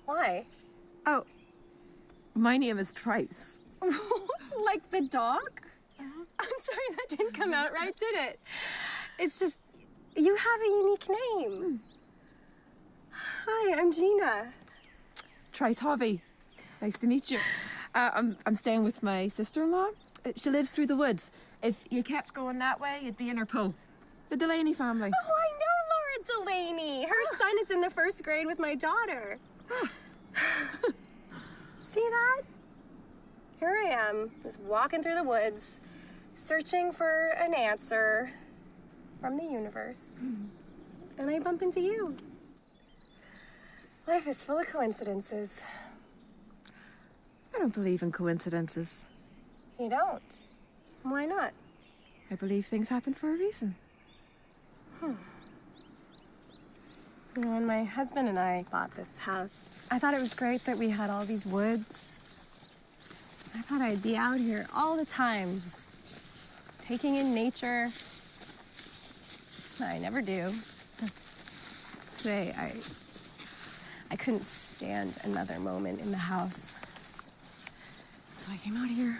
Why? Oh, my name is Trice. Like the dog? I'm sorry, that didn't come out right, did it? It's just, you have a unique name. Hi, I'm Gina. Trice Harvey. Nice to meet you. I'm staying with my sister-in-law. She lives through the woods. If you kept going that way, you'd be in her pool. The Delaney family. Oh, I know Laura Delaney. Her son is in the 1st grade with my daughter. See that? Here I am, just walking through the woods, searching for an answer from the universe. And I bump into you. Life is full of coincidences. I don't believe in coincidences. You don't? Why not? I believe things happen for a reason. You know, when my husband and I bought this house, I thought it was great that we had all these woods. I thought I'd be out here all the time, just taking in nature. I never do. Today, I couldn't stand another moment in the house. So I came out here.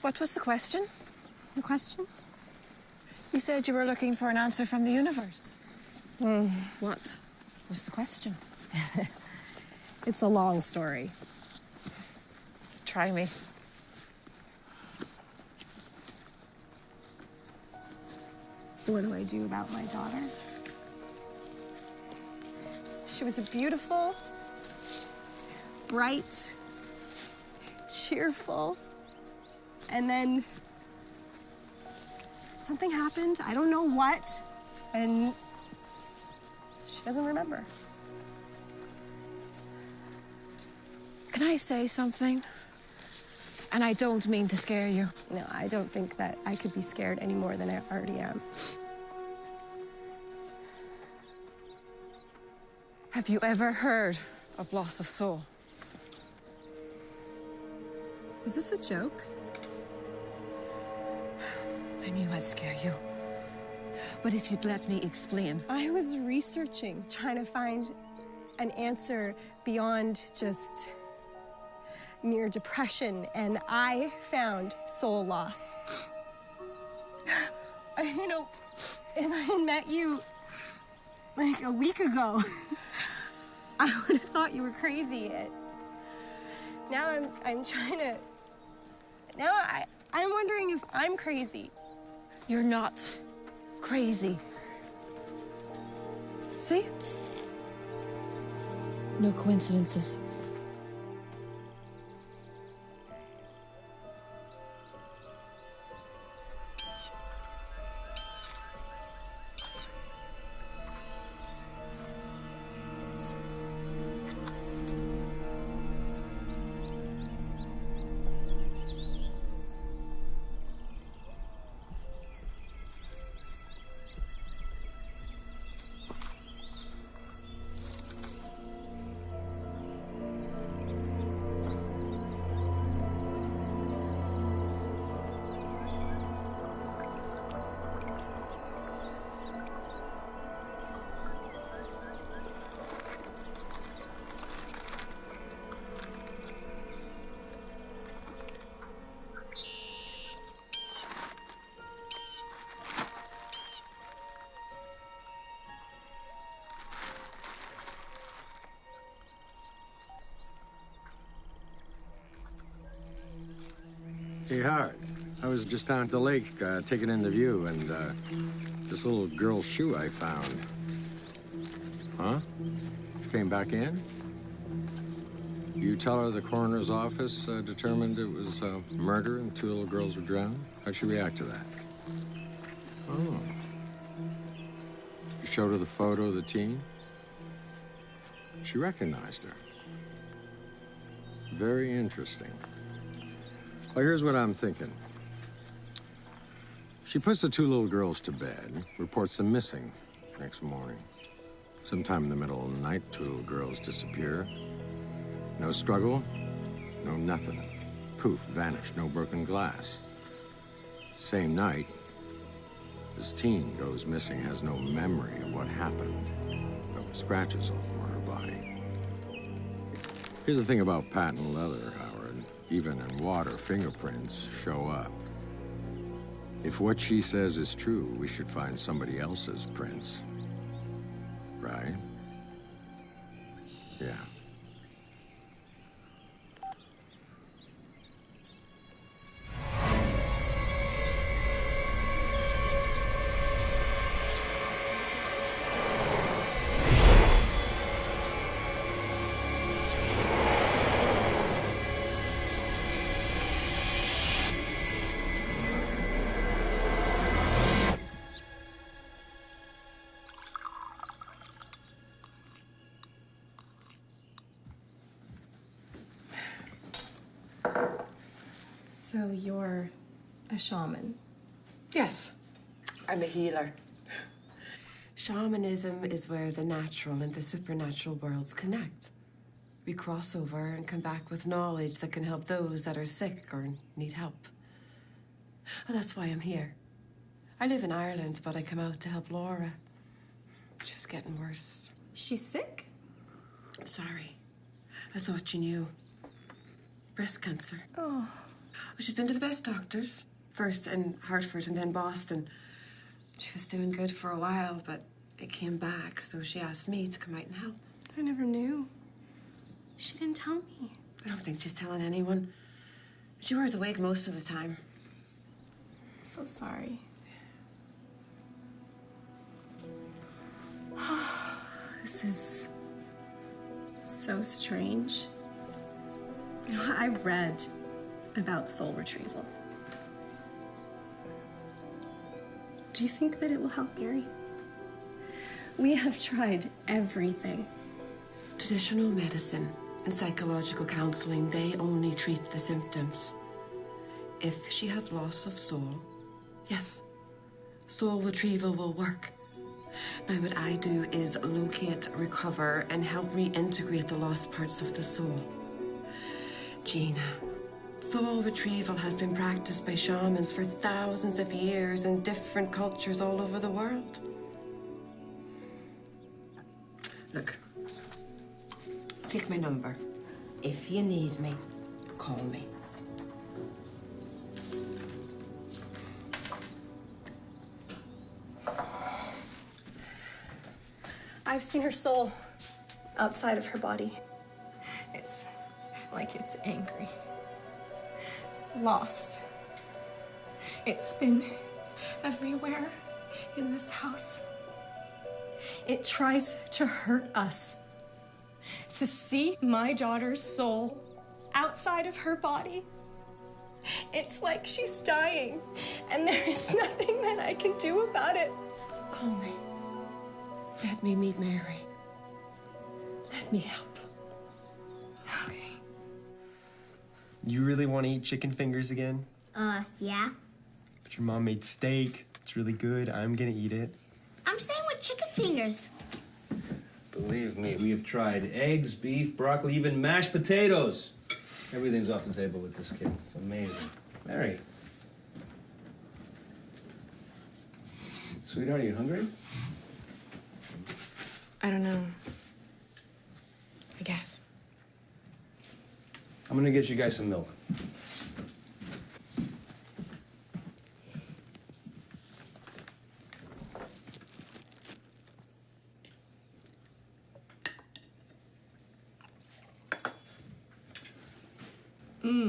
What was the question? The question? You said you were looking for an answer from the universe. What? Was the question? It's a long story. Try me. What do I do about my daughter? She was a beautiful, bright, cheerful, and then something happened. I don't know what, and she doesn't remember. Can I say something? And I don't mean to scare you. No, I don't think that I could be scared any more than I already am. Have you ever heard of loss of soul? Is this a joke? I knew I'd scare you. But if you'd let me explain. I was researching, trying to find an answer beyond just mere depression, and I found soul loss. You know, if I had met you like a week ago, I would have thought you were crazy. Now I'm trying to. Now I'm wondering if I'm crazy. You're not crazy. See? No coincidences. Hey, Howard. I was just down at the lake taking in the view, and this little girl's shoe I found. Huh? She came back in? You tell her the coroner's office determined it was murder and 2 little girls were drowned? How'd she react to that? Oh. You showed her the photo of the teen? She recognized her. Very interesting. Well, here's what I'm thinking. She puts the 2 little girls to bed, reports them missing next morning. Sometime in the middle of the night, 2 little girls disappear. No struggle, no nothing. Poof, vanished, no broken glass. Same night, this teen goes missing, has no memory of what happened, but with scratches all over her body. Here's the thing about patent leather, Howard. Even in water, fingerprints show up. If what she says is true, we should find somebody else's prints. Right? Yeah. So you're a shaman? Yes, I'm a healer. Shamanism is where the natural and the supernatural worlds connect. We cross over and come back with knowledge that can help those that are sick or need help. And that's why I'm here. I live in Ireland, but I come out to help Laura. She was getting worse. She's sick? Sorry. I thought you knew. Breast cancer. Oh. She's been to the best doctors. First in Hartford and then Boston. She was doing good for a while, but it came back, so she asked me to come out and help. I never knew. She didn't tell me. I don't think she's telling anyone. She wears a wig most of the time. I'm so sorry. This is so strange. You know, I've read about soul retrieval. Do you think that it will help Mary? We have tried everything. Traditional medicine and psychological counseling, they only treat the symptoms. If she has loss of soul, yes, soul retrieval will work. Now what I do is locate, recover, and help reintegrate the lost parts of the soul. Gina, soul retrieval has been practiced by shamans for thousands of years in different cultures all over the world. Look, take my number. If you need me, call me. I've seen her soul outside of her body. It's like it's angry, lost. It's been everywhere in this house. It tries to hurt us. To see my daughter's soul outside of her body, it's like she's dying, and there is nothing that I can do about it. Call me. Let me meet Mary. Let me help. Okay. You really want to eat chicken fingers again? Yeah. But your mom made steak. It's really good. I'm gonna eat it. I'm staying with chicken fingers. Believe me, we have tried eggs, beef, broccoli, even mashed potatoes. Everything's off the table with this kid. It's amazing. Mary. Sweetheart, are you hungry? I don't know. I guess. I'm gonna get you guys some milk.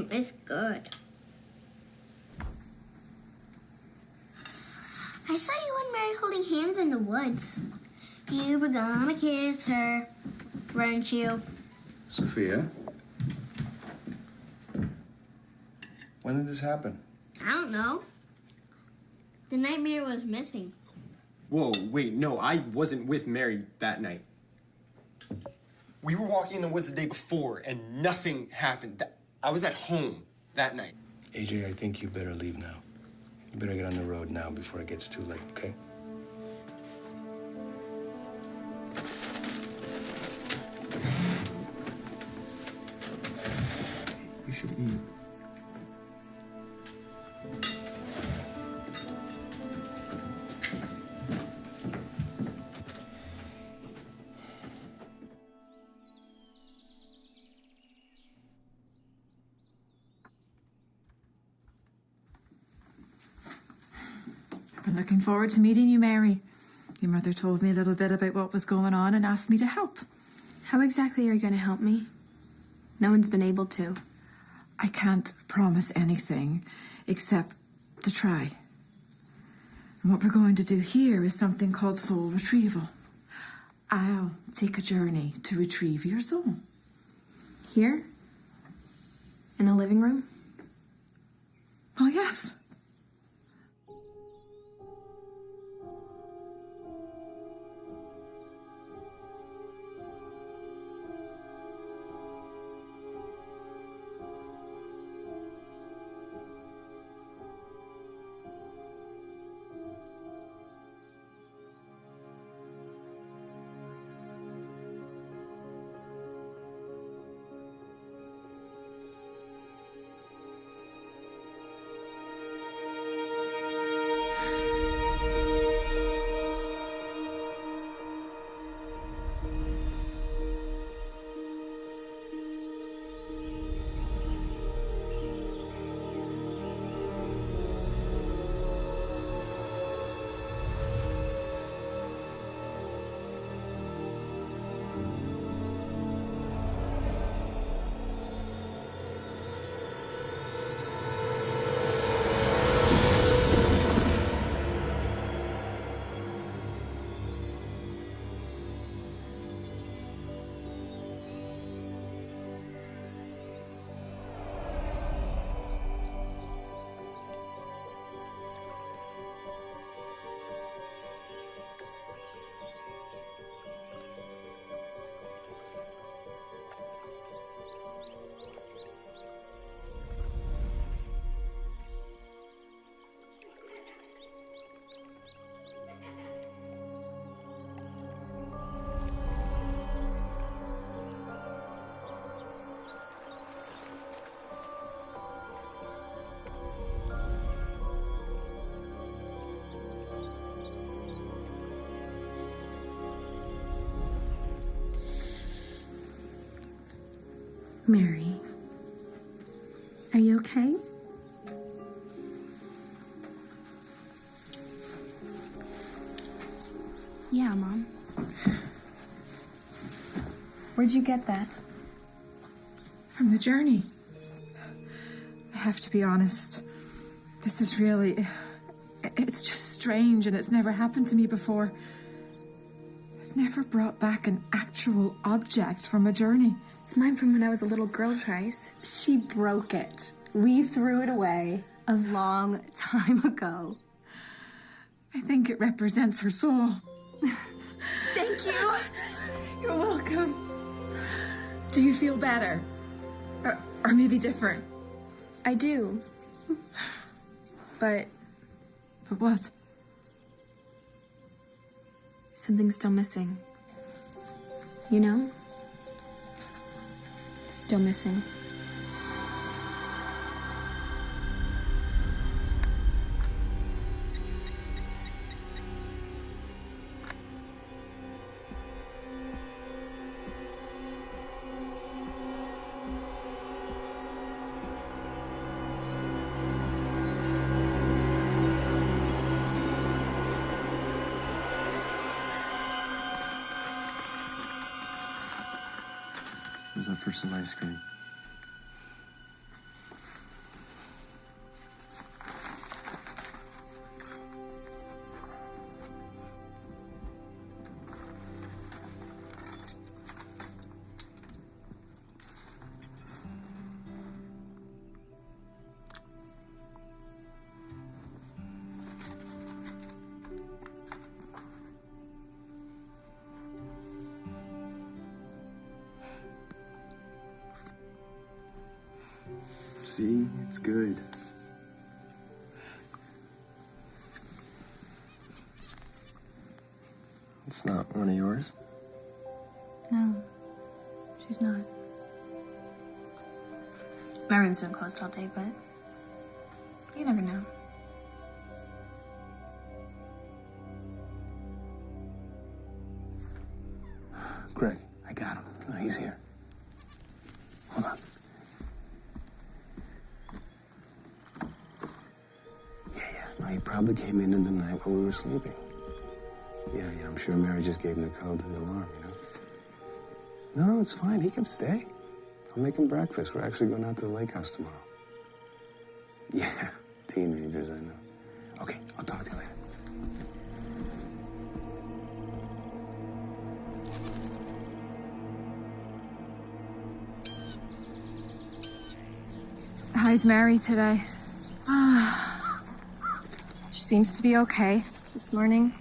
It's good. saw you and Mary holding hands in the woods. You were gonna kiss her, weren't you? Sophia? When did this happen? I don't know. The night Mary was missing. Whoa, wait, no, I wasn't with Mary that night. We were walking in the woods the day before, and nothing happened. I was at home that night. AJ, I think you better leave now. You better get on the road now before it gets too late, okay? You should eat. I've been looking forward to meeting you, Mary. Your mother told me a little bit about what was going on and asked me to help. How exactly are you going to help me? No one's been able to. I can't promise anything except to try. And what we're going to do here is something called soul retrieval. I'll take a journey to retrieve your soul. Here? In the living room? Well, yes. Mary, are you okay? Yeah, Mom. Where'd you get that? From the journey. I have to be honest. This is really... It's just strange and it's never happened to me before. I've never brought back an actual object from a journey. It's mine from when I was a little girl, Trice. She broke it. We threw it away a long time ago. I think it represents her soul. Thank you. You're welcome. Do you feel better? Or maybe different? I do. But what? Something's still missing. You know? Still missing. How's that for some ice cream? See? It's good. It's not one of yours? No, she's not. My room's been closed all day, but you never know. Greg, I got him. No, he's here. Hold on. Yeah. No, he probably came in the night while we were sleeping. Yeah, I'm sure Mary just gave him the code to the alarm, you know? No, it's fine. He can stay. I'll make him breakfast. We're actually going out to the lake house tomorrow. Yeah, teenagers, I know. Okay, I'll talk to you later. How's Mary today? She seems to be okay this morning.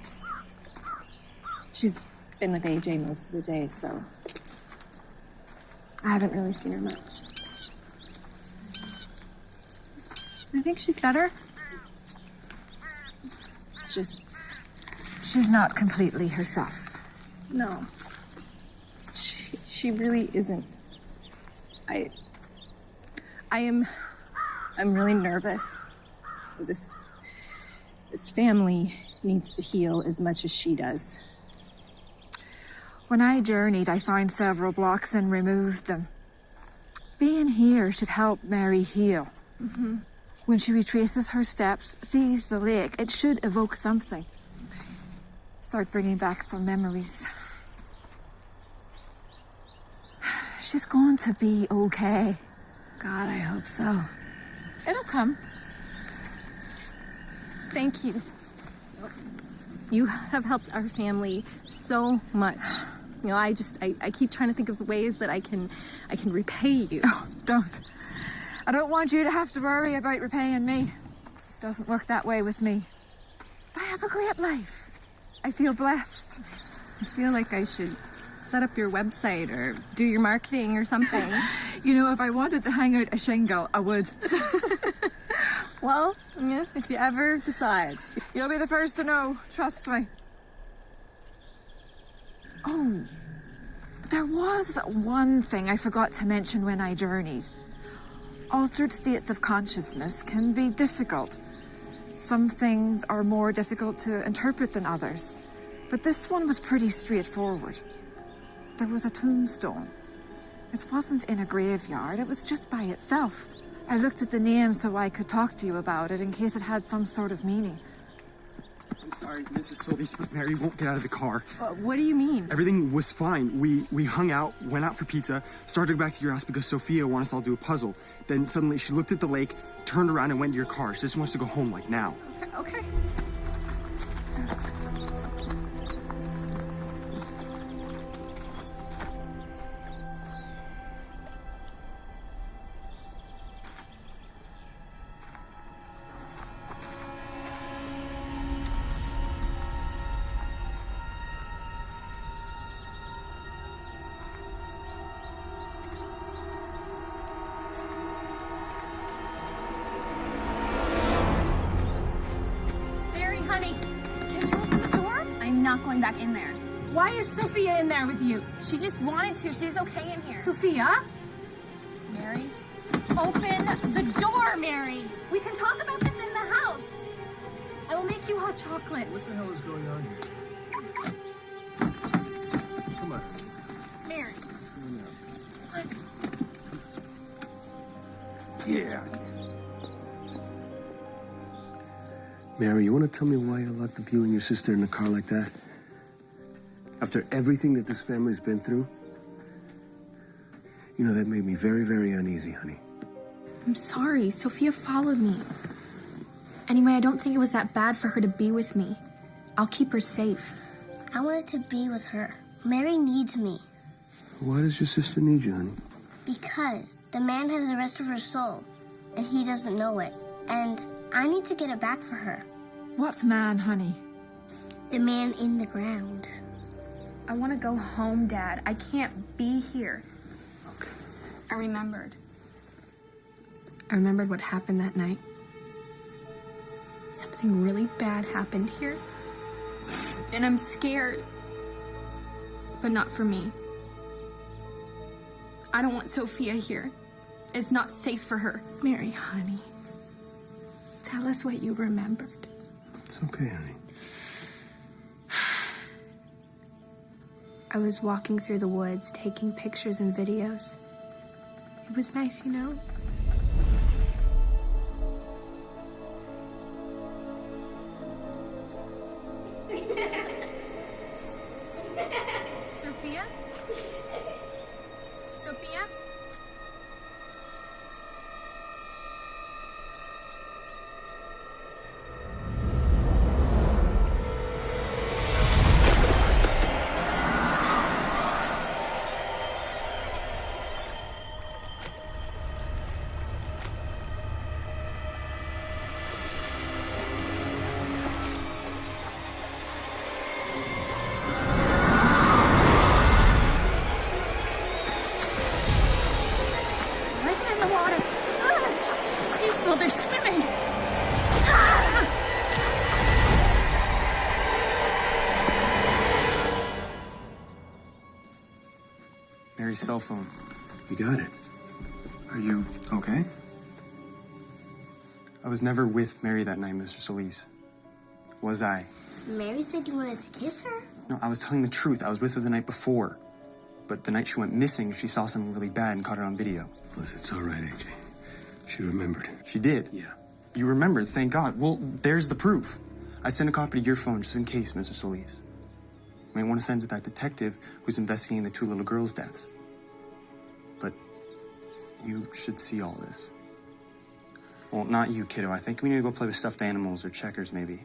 She's been with AJ most of the day, so I haven't really seen her much. I think she's better. It's just... She's not completely herself. No. She really isn't. I'm really nervous. This family needs to heal as much as she does. When I journeyed, I found several blocks and removed them. Being here should help Mary heal. Mm-hmm. When she retraces her steps, sees the lake, it should evoke something. Start bringing back some memories. She's going to be okay. God, I hope so. It'll come. Thank you. You have helped our family so much. You know, I keep trying to think of ways that I can repay you. Oh, don't. I don't want you to have to worry about repaying me. Doesn't work that way with me. But I have a great life. I feel blessed. I feel like I should set up your website or do your marketing or something. You know, if I wanted to hang out a shingle, I would. Well, yeah, if you ever decide. You'll be the first to know, trust me. Oh, there was one thing I forgot to mention when I journeyed. Altered states of consciousness can be difficult. Some things are more difficult to interpret than others, but this one was pretty straightforward. There was a tombstone. It wasn't in a graveyard, it was just by itself. I looked at the name so I could talk to you about it in case it had some sort of meaning. I'm sorry, Mrs. Solis, but Mary won't get out of the car. What do you mean? Everything was fine. We hung out, went out for pizza, started to go back to your house because Sophia wanted us all to do a puzzle. Then suddenly she looked at the lake, turned around and went to your car. She just wants to go home, like now. Okay. Going back in there. Why is Sophia in there with you? She just wanted to. She's okay in here. Sophia? Mary? Open the door, Mary. We can talk about this in the house. I will make you hot chocolate. What the hell is going on here? Come on. Mary. Yeah. Mary, you want to tell me why you locked up you and your sister in the car like that? After everything that this family's been through? You know, that made me very, very uneasy, honey. I'm sorry. Sophia followed me. Anyway, I don't think it was that bad for her to be with me. I'll keep her safe. I wanted to be with her. Mary needs me. Why does your sister need you, honey? Because the man has the rest of her soul, and he doesn't know it. And I need to get it back for her. What man, honey? The man in the ground. I want to go home, Dad. I can't be here. Okay. I remembered. I remembered what happened that night. Something really bad happened here. And I'm scared. But not for me. I don't want Sophia here. It's not safe for her. Mary, honey, tell us what you remembered. It's okay, honey. I was walking through the woods, taking pictures and videos. It was nice, you know? Sophia? Sophia? They're swimming. Mary's cell phone. You got it. Are you okay? I was never with Mary that night, Mr. Solis. Was I? Mary said you wanted to kiss her? No, I was telling the truth. I was with her the night before. But the night she went missing, she saw something really bad and caught it on video. Liz, it's all right, AJ. She remembered. She did? Yeah. You remembered, thank God. Well, there's the proof. I sent a copy to your phone just in case, Mr. Solis. You might want to send it to that detective who's investigating the 2 little girls' deaths. But you should see all this. Well, not you, kiddo. I think we need to go play with stuffed animals or checkers, maybe.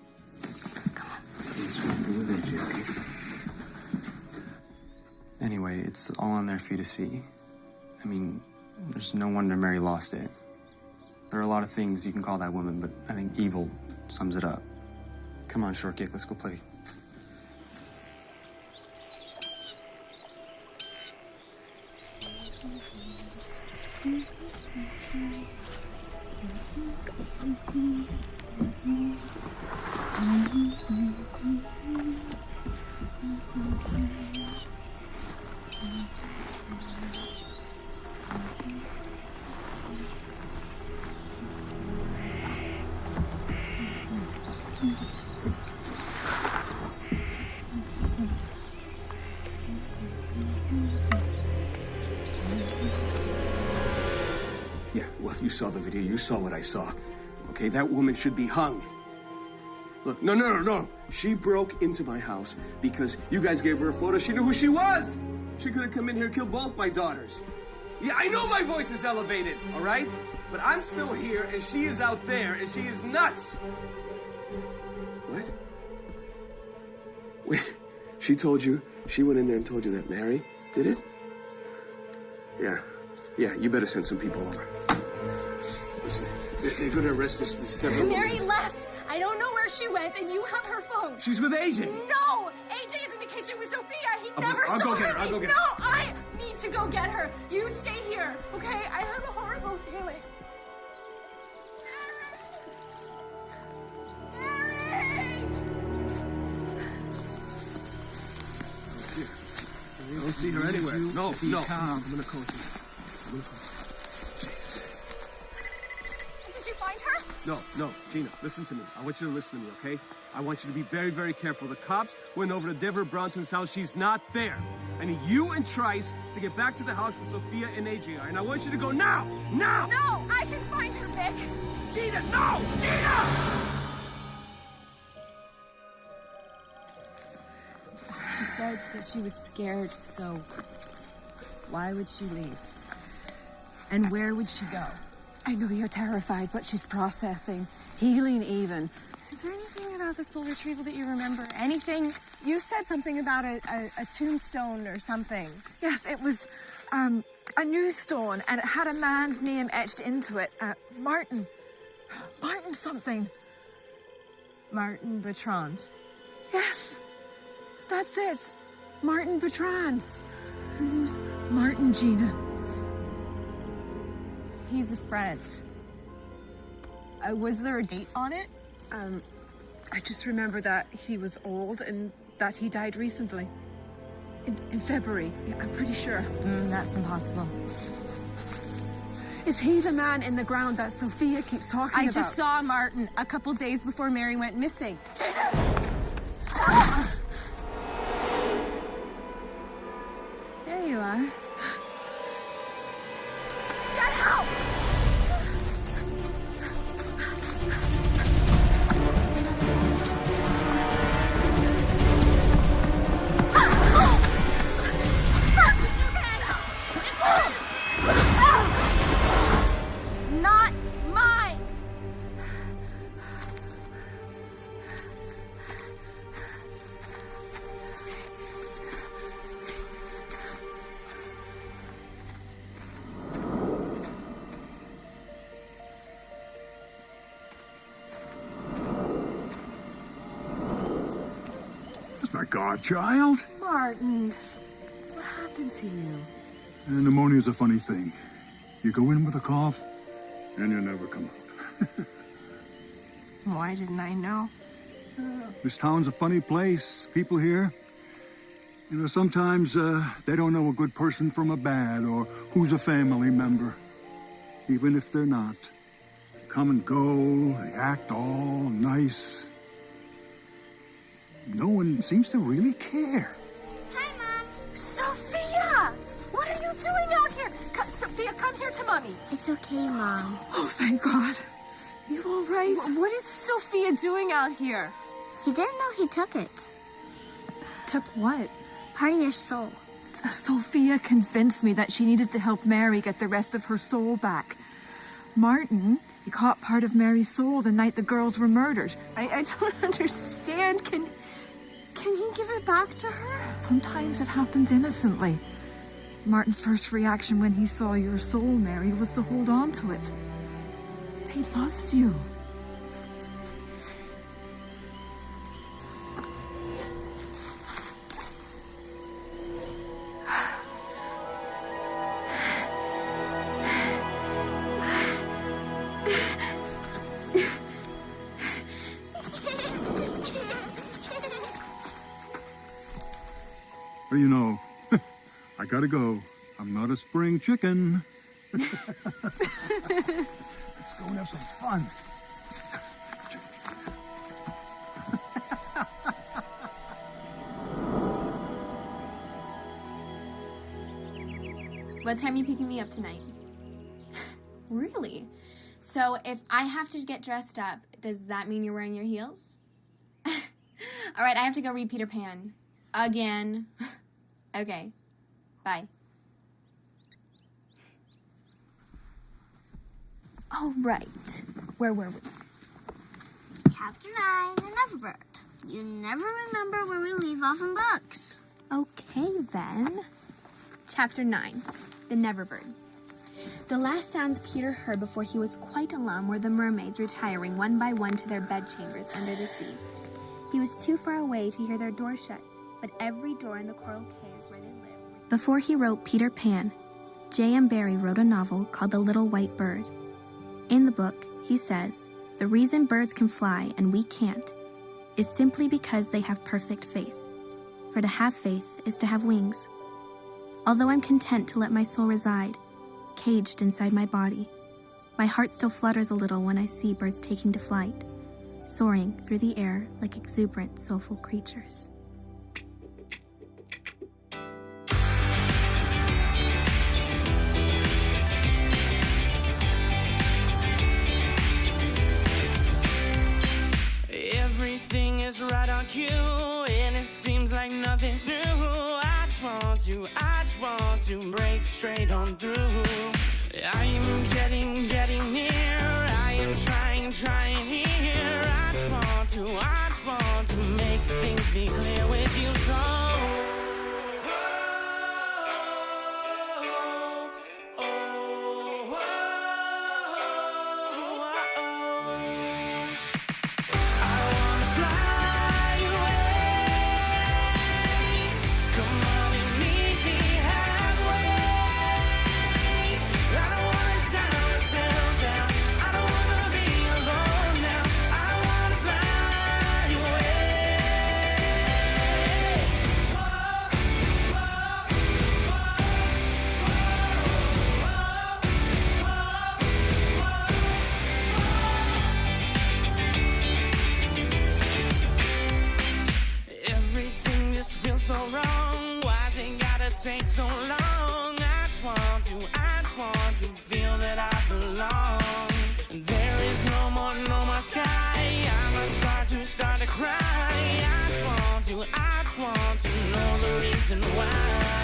Come on. Let's go with AJ, okay? Anyway, it's all on there for you to see. I mean, there's no wonder Mary lost it. There are a lot of things you can call that woman, but I think evil sums it up. Come on, short cake, let's go play. Yeah, well, you saw the video. You saw what I saw. Okay, that woman should be hung. Look, no. She broke into my house because you guys gave her a photo. She knew who she was. She could have come in here and killed both my daughters. Yeah, I know my voice is elevated, all right? But I'm still here, and she is out there, and she is nuts. What? Wait, she told you, she went in there and told you that Mary did it? Yeah, you better send some people over. Listen, they're gonna arrest this Deborah. Mary left. I don't know where she went, and you have her phone. She's with AJ. No! AJ is in the kitchen with Sophia. He never I'll saw go get her. her. I'll go get No, her. I need to go get her. You stay here, okay? I have a horrible feeling. I don't see her anywhere. No. Calm. I'm gonna call you. Did you find her? No, Gina, listen to me. I want you to listen to me, okay? I want you to be very, very careful. The cops went over to Deborah Bronson's house. She's not there. I need you and Trice to get back to the house where Sophia and AJ are. And I want you to go now! Now! No, I can find her, Vic. Gina, no! Gina! She said that she was scared, so why would she leave? And where would she go? I know you're terrified, but she's processing, healing even. Is there anything about the soul retrieval that you remember? Anything? You said something about a tombstone or something. Yes, it was a new stone, and it had a man's name etched into it. Martin something. Martin Bertrand. Yes, that's it. Martin Bertrand. Who's Martin, Gina? He's a friend. Was there a date on it? I just remember that he was old and that he died recently. In February, yeah, I'm pretty sure. That's impossible. Is he the man in the ground that Sophia keeps talking about? I just saw Martin a couple days before Mary went missing. There you are. Dad, help! Not mine! That's my godchild. Martin, what happened to you? And pneumonia's a funny thing. You go in with a cough, and you never come out. Why didn't I know? This town's a funny place. People here, you know, sometimes they don't know a good person from a bad or who's a family member, even if they're not. They come and go, they act all nice. No one seems to really care. Sophia! What are you doing out here? Sophia, come here to Mommy. It's okay, Mom. Oh, thank God. You all right? What is Sophia doing out here? He didn't know he took it. Took what? Part of your soul. Sophia convinced me that she needed to help Mary get the rest of her soul back. Martin, he caught part of Mary's soul the night the girls were murdered. I don't understand. Can he give it back to her? Sometimes it happens innocently. Martin's first reaction when he saw your soul, Mary, was to hold on to it. He loves you. Well, you know, I gotta go. I'm not a spring chicken. Let's go and have some fun. What time are you picking me up tonight? Really? So if I have to get dressed up, does that mean you're wearing your heels? All right, I have to go read Peter Pan. Again. Okay. Bye. All right. Where were we? Chapter 9, The Neverbird. You never remember where we leave off in books. Okay, then. Chapter 9, The Neverbird. The last sounds Peter heard before he was quite alone were the mermaids retiring one by one to their bedchambers under the sea. He was too far away to hear their door shut, but every door in the coral caves where they lived. Before he wrote Peter Pan, J.M. Barrie wrote a novel called The Little White Bird. In the book, he says, the reason birds can fly and we can't is simply because they have perfect faith. For to have faith is to have wings. Although I'm content to let my soul reside, caged inside my body, my heart still flutters a little when I see birds taking to flight, soaring through the air like exuberant, soulful creatures. Everything is right on cue, and it seems like nothing's new. I just want to break straight on through. I am getting near. I am trying here. I just want to make things be clear with you. So alone. take so long? I just want to feel that I belong. There is no more sky. I must start to cry. I just want to know the reason why.